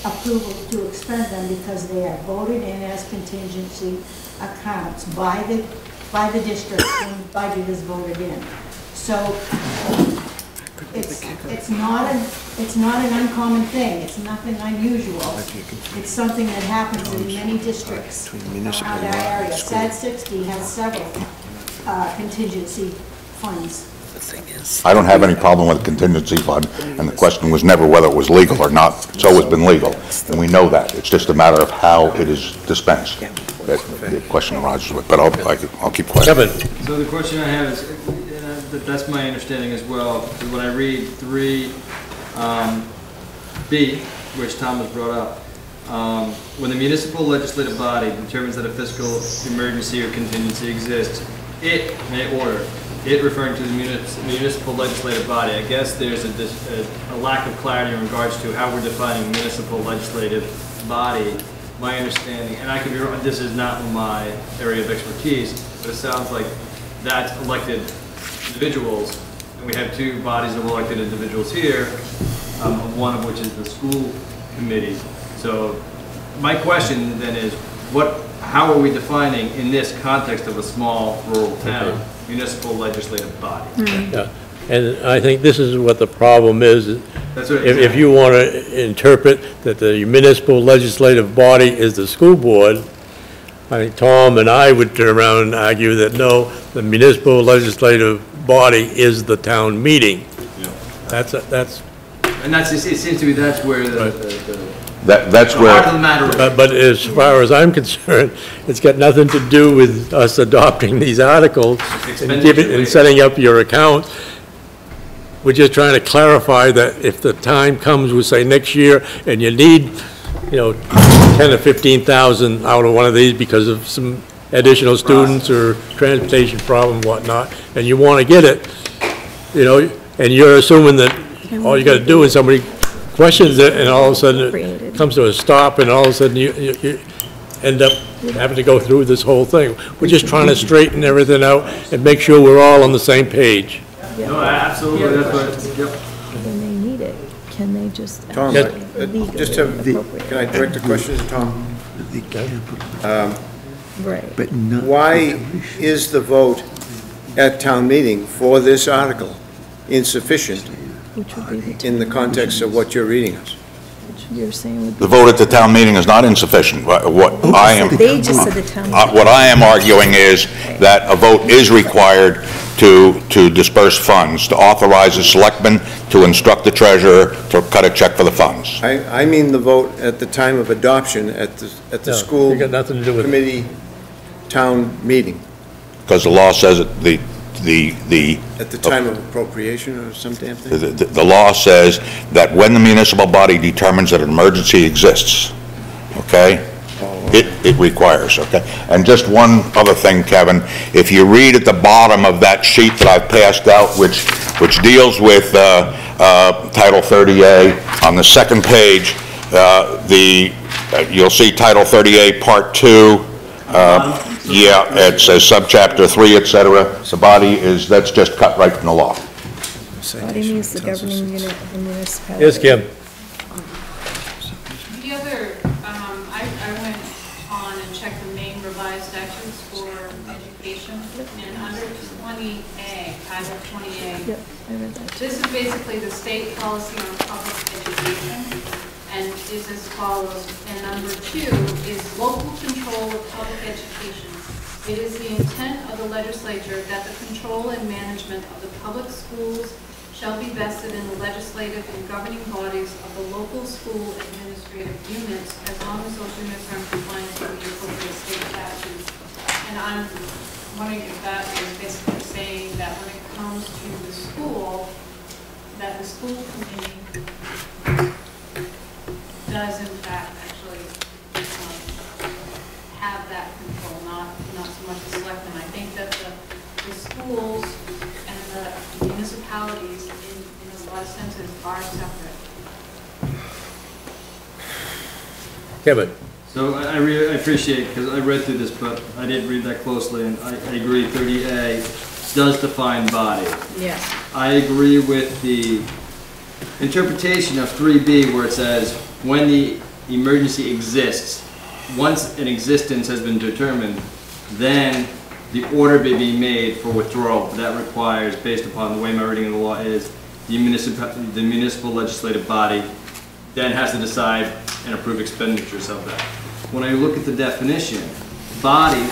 approval to expend them because they are voted in as contingency accounts by the district when the budget is voted in. So it's not an uncommon thing. It's nothing unusual. It's something that happens in many districts around our area. SAD 60 has several contingency funds. I don't have any problem with a contingency fund, and the question was never whether it was legal or not. It's always been legal, and we know that. It's just a matter of how it is dispensed. That's the question arises with, but I'll keep quiet. Kevin. So the question I have is, that's my understanding as well, is when I read 3B, which Tom has brought up, when the municipal legislative body determines that a fiscal emergency or contingency exists, it may order. It referring to the municipal legislative body. I guess there's a lack of clarity in regards to how we're defining municipal legislative body. My understanding, and I could be wrong, this is not my area of expertise, but it sounds like that's elected individuals, and we have two bodies of elected individuals here, one of which is the school committee. So my question then is, how are we defining in this context of a small rural town, municipal legislative body? Yeah. And I think this is what the problem is. That's what if you want to interpret that the municipal legislative body is the school board, I think Tom and I would turn around and argue that no, the municipal legislative body is the town meeting. Yeah. And it seems to me that's where that's where heart of the matter is. But as far as I'm concerned, it's got nothing to do with us adopting these articles and setting up your account. We're just trying to clarify that if the time comes, we say next year, and you need, 10 or 15,000 out of one of these because of some additional students or transportation problem, whatnot, and you want to get it, and you're assuming that all you got to do is somebody questions it, and all of a sudden it comes to a stop, and all of a sudden you end up having to go through this whole thing. We're just trying to straighten everything out and make sure we're all on the same page. No, absolutely. That's what. Yep. When they need it, can they just? Tom, can I direct a question to Tom? Right. But not. Why is the vote at town meeting for this article insufficient Which would be the in the context of what you're reading us? percentage you're saying would be? The vote at the town meeting is not insufficient. What I am... They just said the town. What I am arguing is that a vote is required to disperse funds, to authorize the selectmen to instruct the treasurer to cut a check for the funds. I mean the vote at the time of adoption at the No, school you got nothing to do with it. committee town meeting, Because the law says that at the time of appropriation or some damn thing. the law says that when the municipal body determines that an emergency exists, okay, it requires, okay? And just one other thing, Kevin, if you read at the bottom of that sheet that I've passed out, which deals with Title 30A, on the second page, you'll see Title 30A Part 2, yeah, it says subchapter 3, et cetera. The body that's just cut right from the law. Body means the governing unit of the municipality. Yes, Kim? The other, I went on and checked the main revised statutes for education, and under 20A, Title 20A, Yep, I read that. this is basically the state policy on public education, and is as follows. And number 2 is local control of public education. It is the intent of the legislature that the control and management of the public schools shall be vested in the legislative and governing bodies of the local school administrative units, as long as those units are in compliance with the appropriate state statutes. And I'm wondering if that is basically saying that when it comes to the school, that the school committee does in fact actually have that control, not so much the selectmen. I think that the schools and the municipalities in a lot of senses are separate. Kevin? So I appreciate, because I read through this, but I didn't read that closely, and I agree 30A does define body. Yes. I agree with the interpretation of 3B where it says when the emergency exists, once an existence has been determined, then the order may be made for withdrawal. That requires, based upon the way my reading of the law is, the municipal legislative body then has to decide and approve expenditures of that. When I look at the definition, body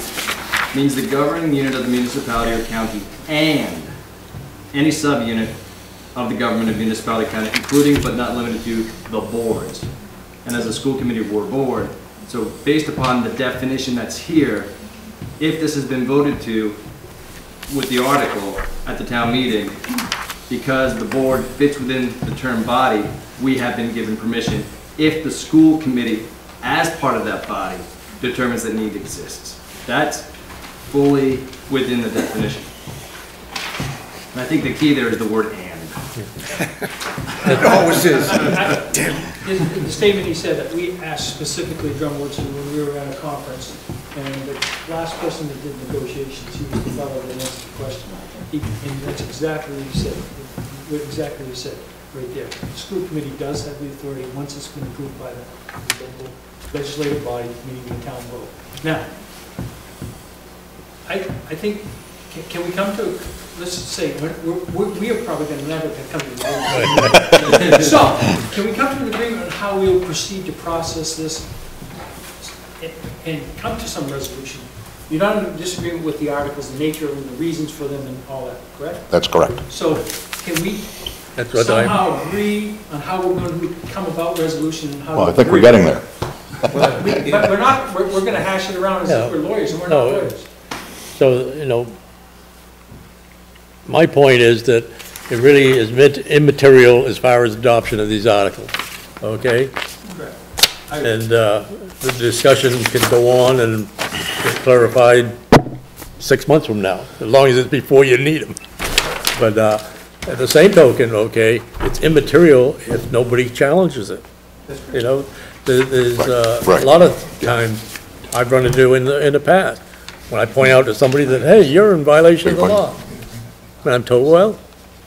means the governing unit of the municipality or county and any subunit of the government of municipality or county, including but not limited to the boards. And as a school committee board, so based upon the definition that's here, if this has been voted to with the article at the town meeting, because the board fits within the term body, we have been given permission if the school committee, as part of that body, determines that need exists. That's fully within the definition. And I think the key there is the word and. It always is. In the statement, he said that we asked specifically Drumwoodson when we were at a conference, and the last person that did negotiations, he was the fellow that answered the question. And that's exactly what he said. Exactly what he said right there. The school committee does have the authority once it's been approved by the local legislative body, meaning the town vote. Now, I think, can we come to, let's say, we are probably going to never come to an agreement. So, can we come to an agreement on how we'll proceed to process this and come to some resolution? You're not in disagreement with the articles, the nature of them, the reasons for them, and all that, correct? That's correct. So, can we somehow agree on how we're going to come about resolution? And how Well, I think we're getting there. But we're not, we're going to hash it around as if we're lawyers, and we're not lawyers. So, you know, my point is that it really is immaterial as far as adoption of these articles, okay? Correct. And the discussion can go on and get clarified 6 months from now, as long as it's before you need them. But at the same token, okay, it's immaterial if nobody challenges it. You know, there's a lot of times I've run into in the past, when I point out to somebody that, hey, you're in violation of the law. And I'm told, well,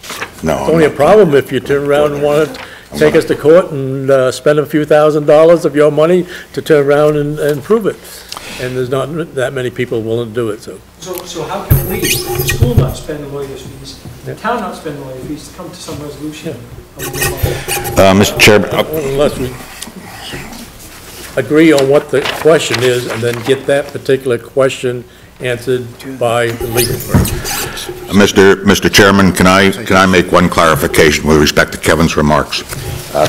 it's only a problem if you turn around and want to take us to court and spend a few $1,000s of your money to turn around and prove it. And there's not that many people willing to do it, so. So how can we, the school not spend the lawyer's fees, the town not spend the lawyer's fees, to come to some resolution? Mr. Chairman, agree on what the question is and then get that particular question answered by the legal firm. Mr. Chairman, can I make one clarification with respect to Kevin's remarks?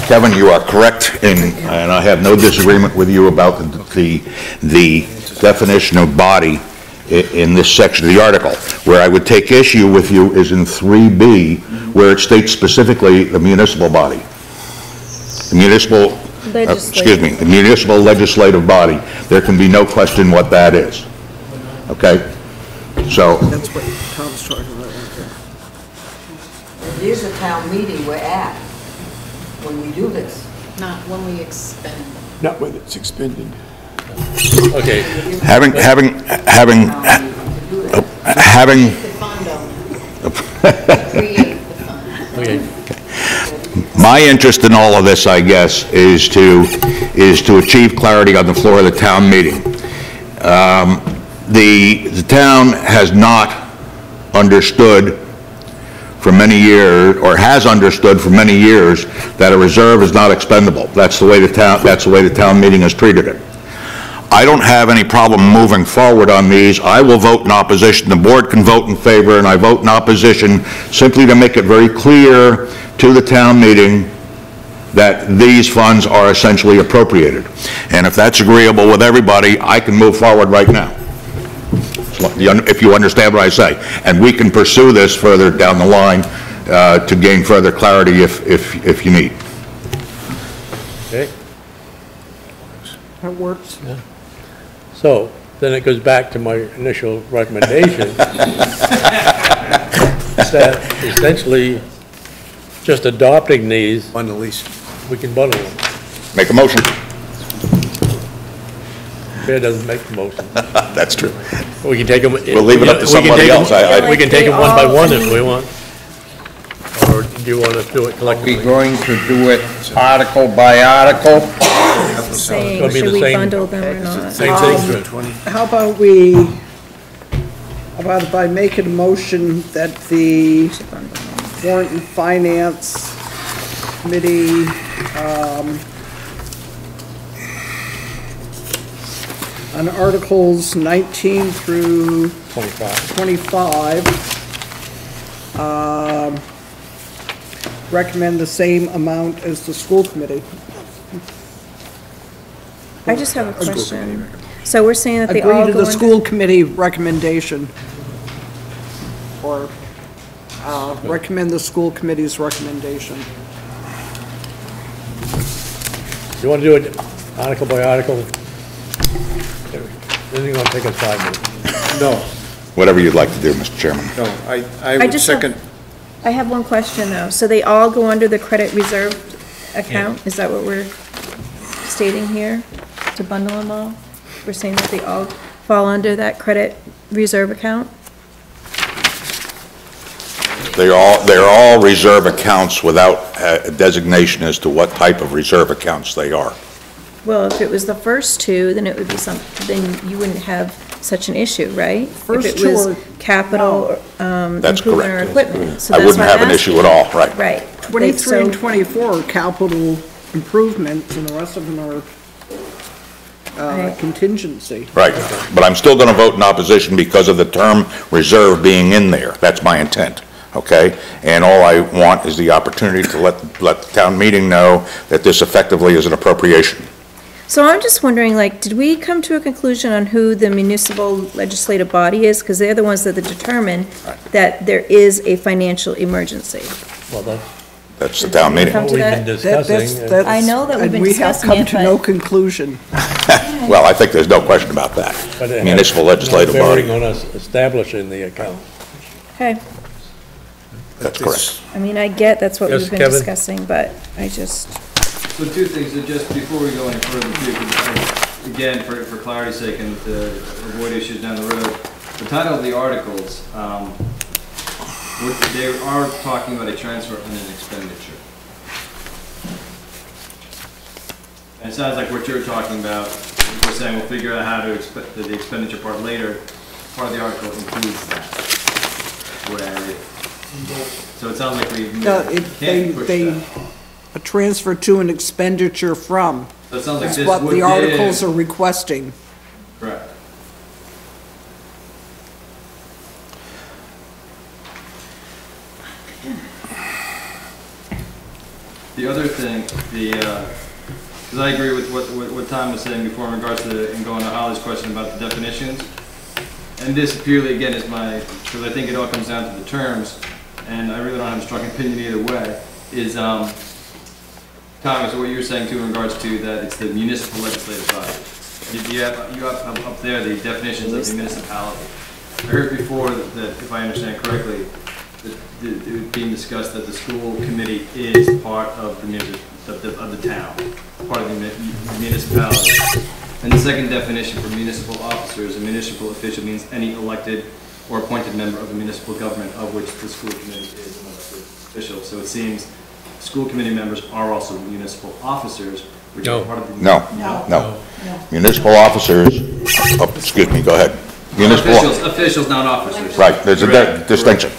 Kevin, you are correct and I have no disagreement with you about the definition of body in this section of the article. Where I would take issue with you is in 3B, where it states specifically the municipal body. The municipal, the municipal legislative body. There can be no question what that is. Okay? So. That's what Tom's talking about right there. It is a town meeting we're at when we do this. Not when we expend. Not when it's expended. Okay. Having The fund create the fund. Okay. my interest in all of this, I guess, is to achieve clarity on the floor of the town meeting. The town has not understood for many years, or has understood for many years, that a reserve is not expendable. That's the way the town meeting has treated it. I don't have any problem moving forward on these. I will vote in opposition. The board can vote in favor, and I vote in opposition simply to make it very clear to the town meeting that these funds are essentially appropriated. And if that's agreeable with everybody, I can move forward right now, if you understand what I say. And we can pursue this further down the line to gain further clarity if you need. Okay. That works. Yeah. So, then it goes back to my initial recommendation, that essentially, just adopting these, Bundle these. we can bundle them. Make a motion. Bear doesn't make the motion. That's true. We can take them. We'll leave it up to somebody else. We can take them one by one if we want. Or do you want to do it Are collectively? we going to do it article by article? Saying, It'll be the should we same- bundle them or not? Same thing. How about if I make a motion that the Warrant and Finance Committee, on Articles 19 through 25, recommend the same amount as the school committee. I just have a question. So we're saying that they all Agree to go the under? school committee recommendation. Or recommend the school committee's recommendation. You want to do it article by article? This is going to take us 5 minutes. No, Whatever you'd like to do, Mr. Chairman. no, I I would just second. I have one question though. So they all go under the credit reserve account? Is that what we're stating here? To bundle them all? We're saying that they all fall under that credit reserve account? They're all reserve accounts without a designation as to what type of reserve accounts they are. Well, if it was the first two, then it would be then you wouldn't have such an issue, right? First If it two was are- capital, That's improvement or correct. equipment. So I that's wouldn't why have I'm an issue at asking. all, right. Right. 23 and So- 24 are capital improvements, and the rest of them are Right. contingency. Right, but I'm still going to vote in opposition because of the term reserve being in there. That's my intent, okay? And all I want is the opportunity to let the town meeting know that this effectively is an appropriation. So I'm just wondering, like, did we come to a conclusion on who the municipal legislative body is? Because they're the ones that determine that there is a financial emergency. Well, That's the town meeting. Come what to we've that? been discussing. I know that we've been discussing And we it, have come to no but, conclusion. Well, I think there's no question about that. But it has Municipal no legislative bearing body. on us establishing the account. okay. That's correct. I mean, I get that's what Yes, we've been Kevin? discussing, but I just, So two things, that just before we go any further, too, 'cause, again, for clarity's sake and to avoid issues down the road, the title of the articles, they are talking about a transfer and an expenditure. And it sounds like what you're talking about, we're saying we'll figure out how to the expenditure part later, part of the article includes that. Where, so it sounds like we No, can't push that. a transfer to an expenditure from. So it sounds like That's this what would the give- articles are requesting. Correct. The other thing, because I agree with what Tom was saying before in regards to, and going to Holly's question about the definitions. And this purely, again, is because I think it all comes down to the terms, and I really don't have a strong opinion either way, is, Thomas, what you were saying too in regards to that it's the municipal legislative body. You have up there the definitions of the municipality. I heard before that if I understand correctly, it was being discussed that the school committee is part of the town, part of the municipality. And the second definition for municipal officers, a municipal official means any elected or appointed member of the municipal government of which the school committee is an elected official. So it seems school committee members are also municipal officers, which are part of the... No. Municipal officers, oh, excuse me, go ahead. Officials, not officers. Right, there's a distinction.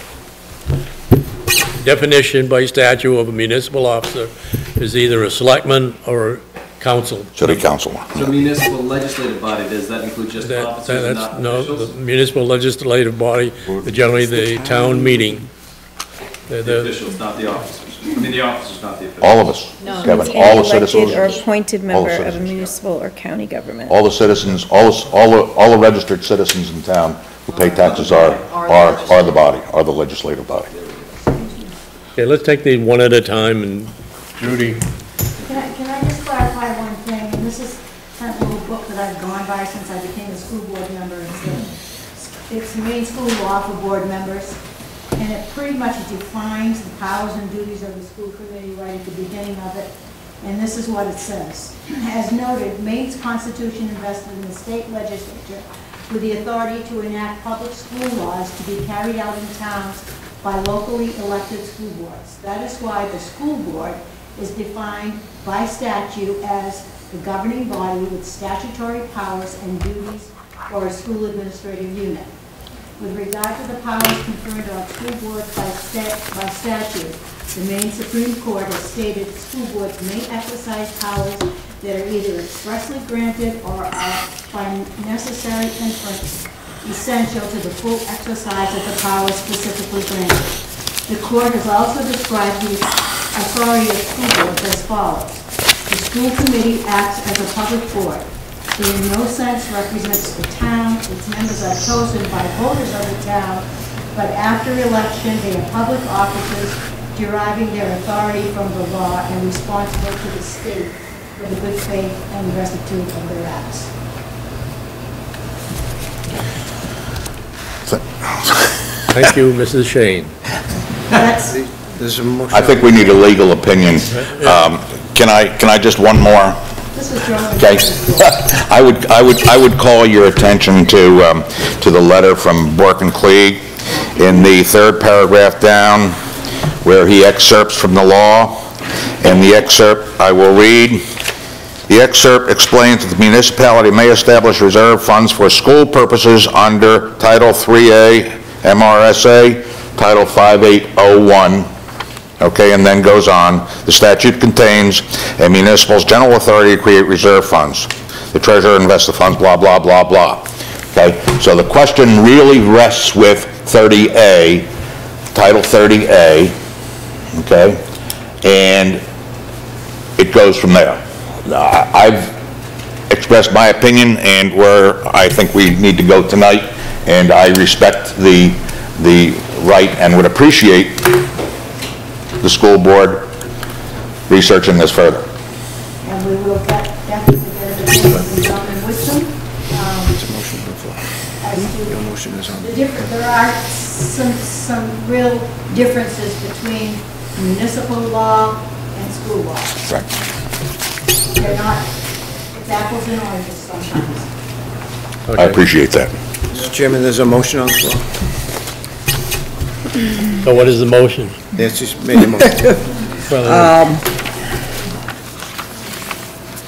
Definition by statute of a municipal officer is either a selectman or a council. City council. So municipal legislative body, does that include just officers and not No, officials? the municipal legislative body, generally the town meeting. The officials, not the officers. I mean, the officers, not the officials. All of us, Kevin, Any all the elected citizens. or appointed all the member of a citizens. municipal or county government. All the citizens, all the registered citizens in town who pay taxes are the body, are the legislative body. Okay, let's take these one at a time, and Judy. Can I just clarify one thing? And this is kind of a little book that I've gone by since I became a school board member. It's the main school law for board members, and it pretty much defines the powers and duties of the school committee right at the beginning of it. And this is what it says. As noted, Maine's constitution invested in the state legislature with the authority to enact public school laws to be carried out in towns by locally elected school boards. That is why the school board is defined by statute as the governing body with statutory powers and duties for a school administrative unit. With regard to the powers conferred on school boards by statute, the Maine Supreme Court has stated school boards may exercise powers that are either expressly granted or are by necessary inference essential to the full exercise of the powers specifically granted. The court has also described the authority of school boards as follows. The school committee acts as a public board. It in no sense represents the town. Its members are chosen by voters of the town, but after election they are public officers deriving their authority from the law and responsible to the state for the good faith and rectitude of their acts. Thank you, Mrs. Shane. There's a motion. I think we need a legal opinion. Can I just one more? This was drawn. Okay. I would call your attention to the letter from Bork and Klieg in the third paragraph down, where he excerpts from the law. And the excerpt I will read. The excerpt explains that the municipality may establish reserve funds for school purposes under Title 3A MRSA, Title 5801, okay, and then goes on. The statute contains a municipal's general authority to create reserve funds. The treasurer invests the funds, blah, blah, blah, blah. Okay, so the question really rests with 30A, Title 30A, okay, and it goes from there. I've expressed my opinion and where I think we need to go tonight, and I respect the right and would appreciate the school board researching this further. And we will definitely get a opinion from Dr. Woodson. There's a motion on the floor. As to Your motion is on. there are some real differences between municipal law and school law. Right. They're not, it's apples and oranges sometimes. I appreciate that. Mr. Chairman, there's a motion on the floor. So what is the motion? Yes, he's made a motion.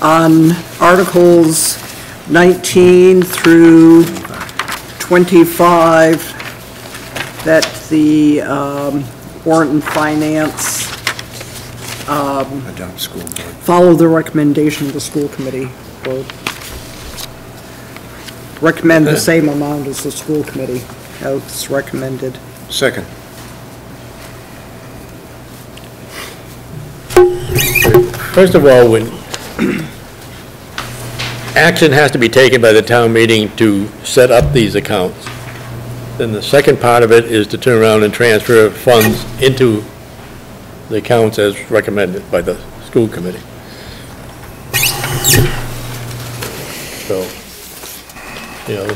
On Articles 19 through 25, that the Warrant and Finance Adopt school board. follow the recommendation of the school committee, or recommend the same amount as the school committee, as it's recommended. Second. First of all, when action has to be taken by the town meeting to set up these accounts, then the second part of it is to turn around and transfer funds into the accounts as recommended by the school committee. So, you know,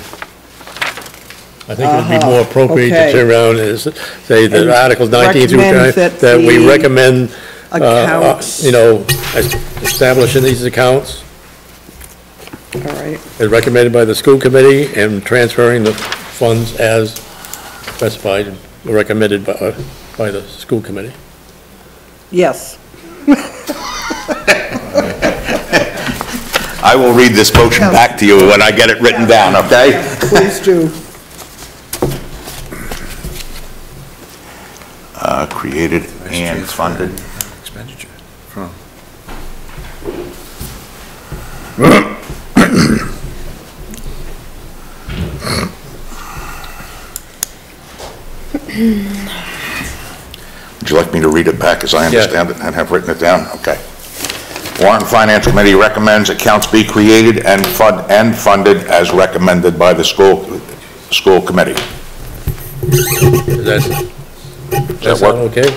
I think it'd be more appropriate to okay. turn around and say that And Articles 19 through recommend 20, that that we the recommend, accounts- you know, establishing these accounts All right, as recommended by the school committee and transferring the funds as specified, or recommended by the school committee. yes. I will read this motion back to you when I get it written down, okay? Please do. Created and funded. Expenditure from. Would you like me to read it back as I understand it and have written it down? Okay. Warrant and Finance Committee recommends accounts be created and funded as recommended by the school committee. Does that sound okay?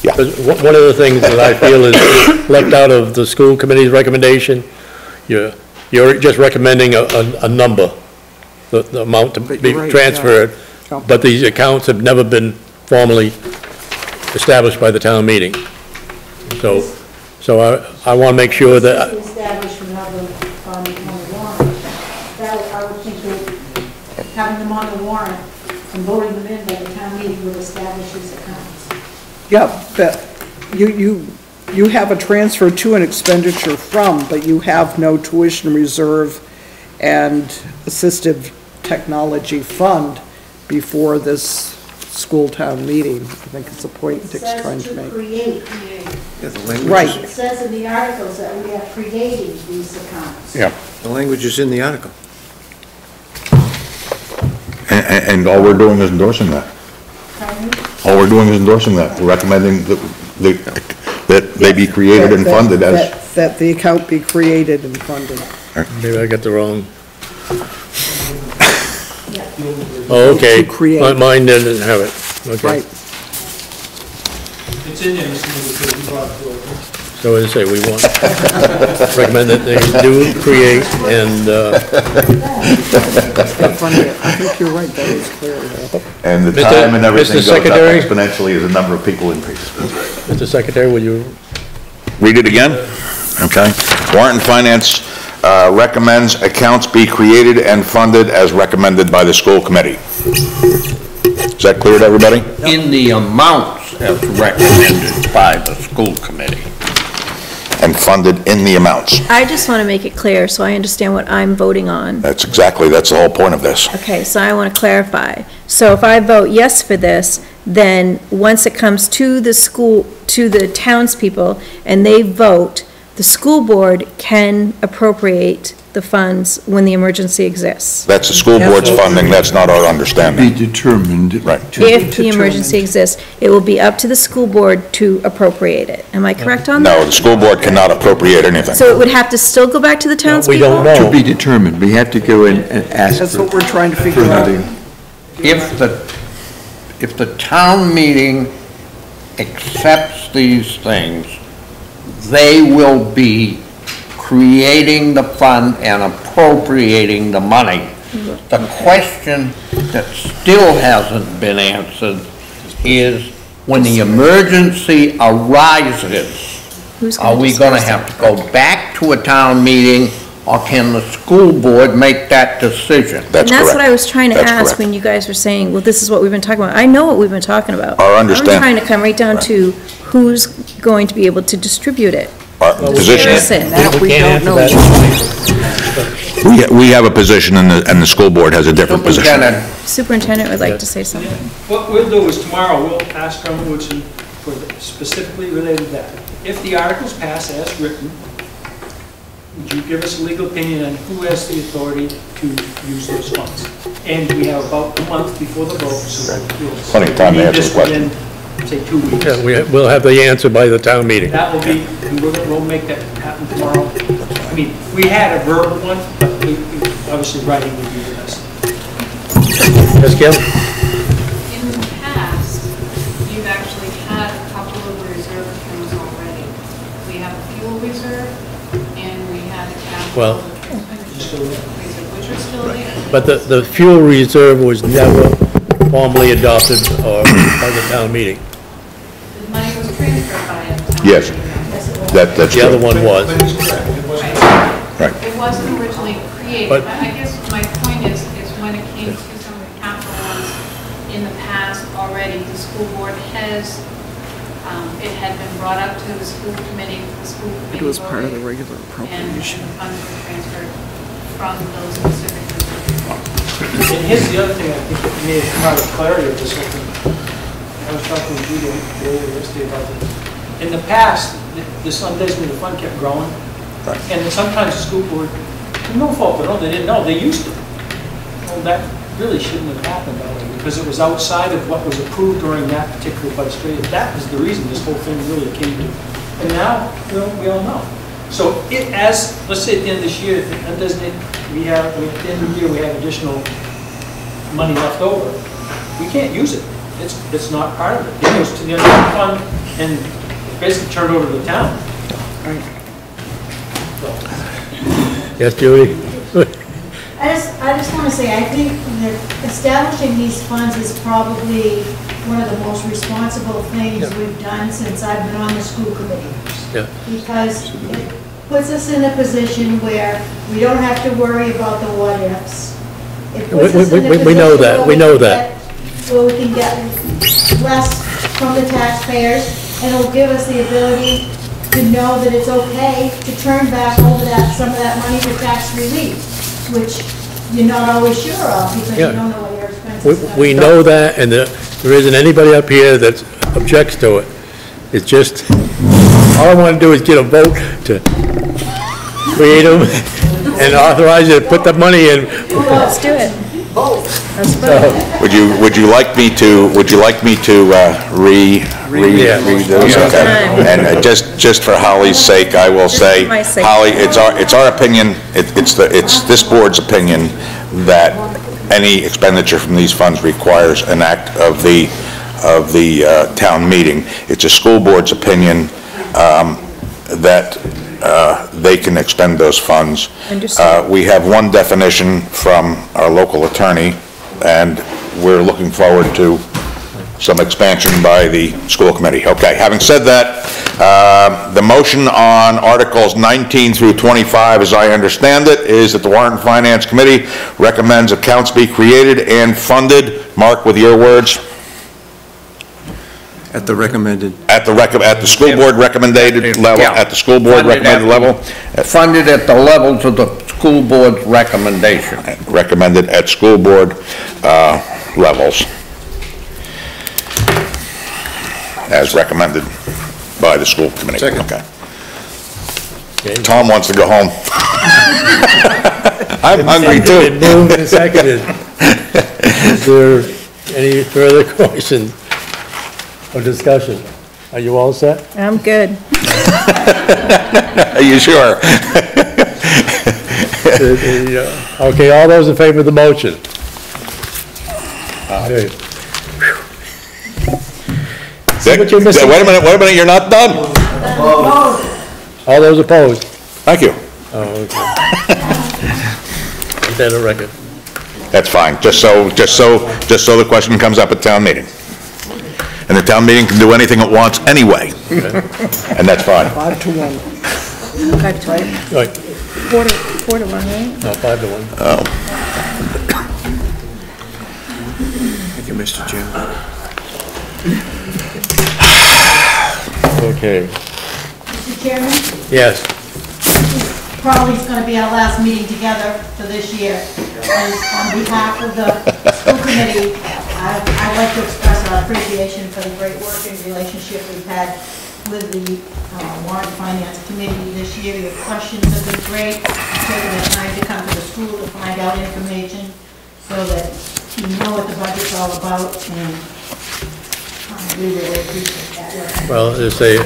Yeah. 'Cause one of the things that I feel is left out of the school committee's recommendation, you're just recommending a number, the amount to But be you're right, transferred, yeah. but these accounts have never been formally established by the town meeting. So I want to make sure that, Establishment of them on the warrant. That, I would think that having them on the warrant and voting them in by the town meeting would establish these accounts. Yeah, but you have a transfer to an expenditure from, but you have no tuition reserve and assistive technology fund before this school town meeting. I think it's a point Dick's trying to make. It says to create. Yeah, the language Right. It says in the articles that we are creating these accounts. Yeah. The language is in the article. And all we're doing is endorsing that. Pardon me? All we're doing is endorsing that. We're recommending that they be created and funded as. That the account be created and funded. maybe I got the wrong. Oh, okay. To create. Mine didn't have it. Okay. Right. It's in there, Mr. Miller, you brought it forward. So as I say, we want, recommend that they do create and, Funded. I think you're right, that is clear. And the Mr. time and everything Mr. goes up Secretary? exponentially as the number of people increases. Mr. Secretary, will you? Read it again? Okay. Warrant and Finance recommends accounts be created and funded as recommended by the school committee. Is that clear to everybody? In the amounts as recommended by the school committee. And funded in the amounts. I just want to make it clear so I understand what I'm voting on. That's the whole point of this. Okay, so I want to clarify. So if I vote yes for this, then once it comes to the school, to the townspeople, and they vote, the school board can appropriate the funds when the emergency exists. That's the school board's funding, that's not our Be understanding. determined. Right. If the emergency exists, it will be up to the school board to appropriate it. Am I correct on that? No, the school board cannot appropriate anything. So it would have to still go back to the townspeople? We don't To know. be determined, we have to go in and ask That's for what we're trying to figure out. funding. If the town meeting accepts these things, they will be creating the fund and appropriating the money. The question that still hasn't been answered is, when the emergency arises, Who's are we discuss gonna have to go back to a town meeting, or can the school board make that decision? And that's what I was trying to That's ask correct. when you guys were saying, well, this is what we've been talking about. I know what we've been talking about. Our understanding- I'm trying to come right down to who's going to be able to distribute it. Our position, Person. That we don't know. We have a position and the school board has a different position. Superintendent would like to say something. What we'll do is tomorrow, we'll ask Drummond Woodson for specifically related to that. If the articles pass as written, would you give us a legal opinion on who has the authority to use those funds? And we have about a month before the vote, so we'll Plenty of time to answer the question. within, say, 2 weeks. Yeah, we'll have the answer by the town meeting. That will be, we'll make that happen tomorrow. I mean, we had a verbal one, but obviously writing would be the best. Yes, Kim? In the past, you've actually had a couple of reserve accounts already. We have a fuel reserve, and we had a capital expenditure reserve, which are still there. But the fuel reserve was never formally adopted by the town meeting. The money was transferred by a town. Yes. That's The true. other one was. Right. It wasn't originally created, But- but I guess my point is when it came to some of the capital ones in the past already, the school board has, it had been brought up to the school committee, It was part of the voted, regular and appropriation. funds were transferred from those specific reserves. And here's the other thing I think that may have come out of clarity of this whole thing. I was talking with Judy yesterday about this. In the past, this undesignated fund kept growing, and then sometimes the school board, no fault, but no, they didn't know, they used it. Well, that really shouldn't have happened that way, because it was outside of what was approved during that particular budget period. That was the reason this whole thing really came to. And now, we all know. So it, let's say at the end of this year, if the undesignated, at the end of the year, we have additional money left over, we can't use it. It's not part of it. It goes to the undesignated fund and basically turned over to the town. Yes, Judy? I just want to say, I think that establishing these funds is probably one of the most responsible things we've done since I've been on the school committee. Yeah. Because it puts us in a position where we don't have to worry about the what ifs. It puts us in a We know position that, where we know can that. where we can get less from the taxpayers, and it'll give us the ability to know that it's okay to turn back over some of that money for tax relief, which you're not always sure of because you don't know what your expenses are. We know that, and there isn't anybody up here that objects to it. It's just, all I want to do is get a vote to create them and authorize you to put the money in. Let's do it. Let's vote. Would you like me to read those? Okay. And just for Holly's sake, I will say, my sake. Holly, it's our opinion, it's this board's opinion that any expenditure from these funds requires an act of the town meeting. It's a school board's opinion that they can expend those funds. We have one definition from our local attorney, and we're looking forward to some expansion by the school committee. Okay, having said that, the motion on Articles 19 through 25, as I understand it, is that the Warrant and Finance Committee recommends accounts be created and funded, Mark, with your words? At the recommended. At the school board recommended level, Yeah. at the school board recommended level? Funded at the levels of the school board's recommendation. Recommended at school board levels. As recommended by the school committee. Second. Okay. Tom wants to go home. I'm hungry too. It moved and seconded. Is there any further questions or discussion? Are you all set? I'm good. Are you sure? Okay, all those in favor of the motion? Okay. What you're missing? Wait a minute, you're not done. All those opposed? Thank you. Oh, okay. Is that a record? That's fine, just so the question comes up at town meeting. And the town meeting can do anything it wants anyway. And that's fine. 5-1. 5-1. Right. 4-1, right? No, 5-1. Oh. Thank you, Mr. Chairman. Okay. Mr. Chairman, Yes. probably is gonna be our last meeting together for this year. And on behalf of the school committee, I'd like to express our appreciation for the great working relationship we've had with the Warrant and Finance Committee this year. Your questions have been great. You've taken the time to come to the school to find out information so that you know what the budget's all about, and we really appreciate that. Well, as I say,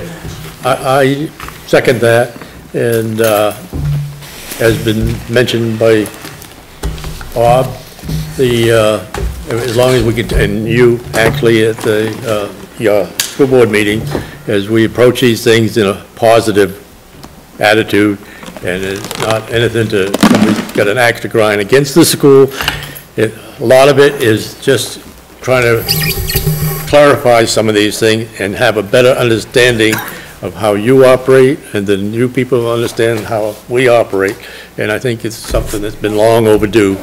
I second that, and has been mentioned by Bob, as long as we could, and you actually at your school board meeting, as we approach these things in a positive attitude, and it's not anything to, somebody's got an axe to grind against the school. A lot of it is just trying to clarify some of these things and have a better understanding of how you operate, and the new people understand how we operate. And I think it's something that's been long overdue,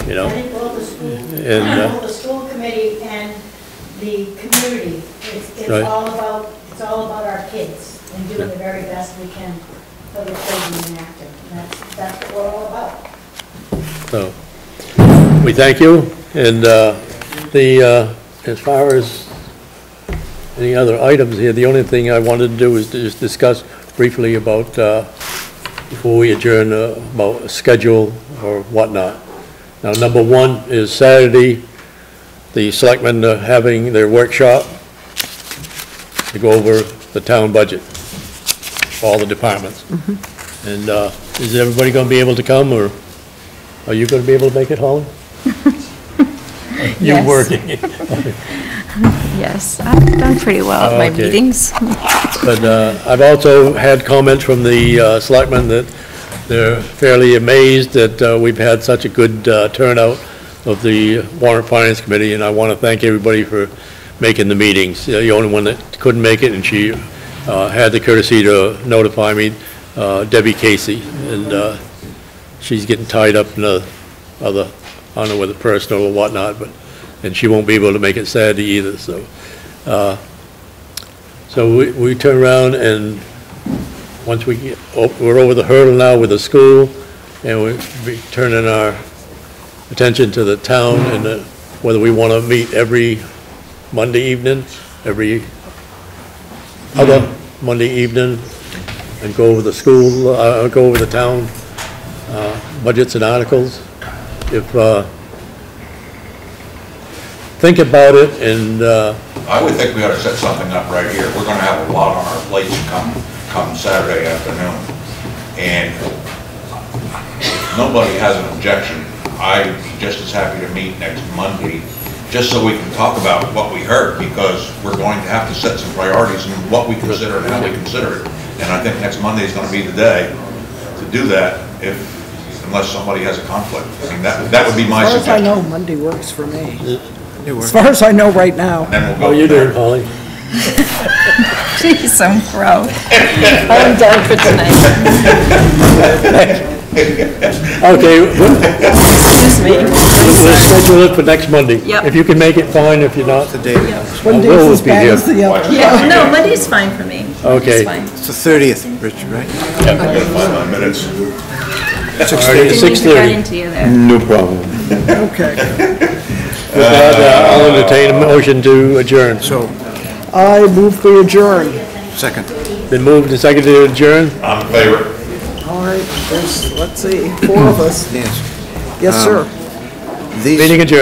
you know. I think both the school committee and the community, it's Right. all about our kids and doing the very best we can for the children in Acton. That's what we're all about. So, we thank you, and as far as any other items here, the only thing I wanted to do is to just discuss briefly about, before we adjourn, about a schedule or whatnot. Now, number one is Saturday, the selectmen are having their workshop to go over the town budget, all the departments. And is everybody going to be able to come, or are you going to be able to make it, Holly? You're Yes. working. Yes, I've done pretty well at my Okay. meetings. But I've also had comments from the selectmen that they're fairly amazed that we've had such a good turnout of the Warrant Finance Committee, and I want to thank everybody for making the meetings. The only one that couldn't make it, and she had the courtesy to notify me, Debbie Casey, and she's getting tied up in other, I don't know whether personal or whatnot, but, and she won't be able to make it Saturday either, so. So we turn around, and once we get, we're over the hurdle now with the school, and we're turning our attention to the town, and whether we want to meet every Monday evening, every other Monday evening, and go over the school, go over the town budgets and articles. If, think about it, and I would think we ought to set something up right here. We're gonna have a lot on our plates come Saturday afternoon. And if nobody has an objection, I'd be just as happy to meet next Monday, just so we can talk about what we heard, because we're going to have to set some priorities in what we consider and how we consider it. And I think next Monday is gonna be the day to do that, unless somebody has a conflict. I mean, that would be my As far as I suggestion. know, Monday works for me. As far as I know right now. Then we'll go how are you from there. doing, Holly? Jeez, I'm proud. I'm done for tonight. Okay, Excuse me. we'll schedule it for next Monday. Yep. If you can make it, fine. If you're not, The day, One Will day's will as be bad here. as the other. Yeah, no, Monday's fine for me. Okay. It's fine. it's the 30th, Richard, right? Yeah, I got 5 more minutes. all right, Didn't mean to get 6:30. into you there. No problem. Okay. With that, I'll entertain a motion to adjourn. So, I move to adjourn. second. Been moved and seconded to adjourn. I'm in favor. All right, there's, let's see, 4 of us. Nancy. Yes, sir. These Meeting adjourned.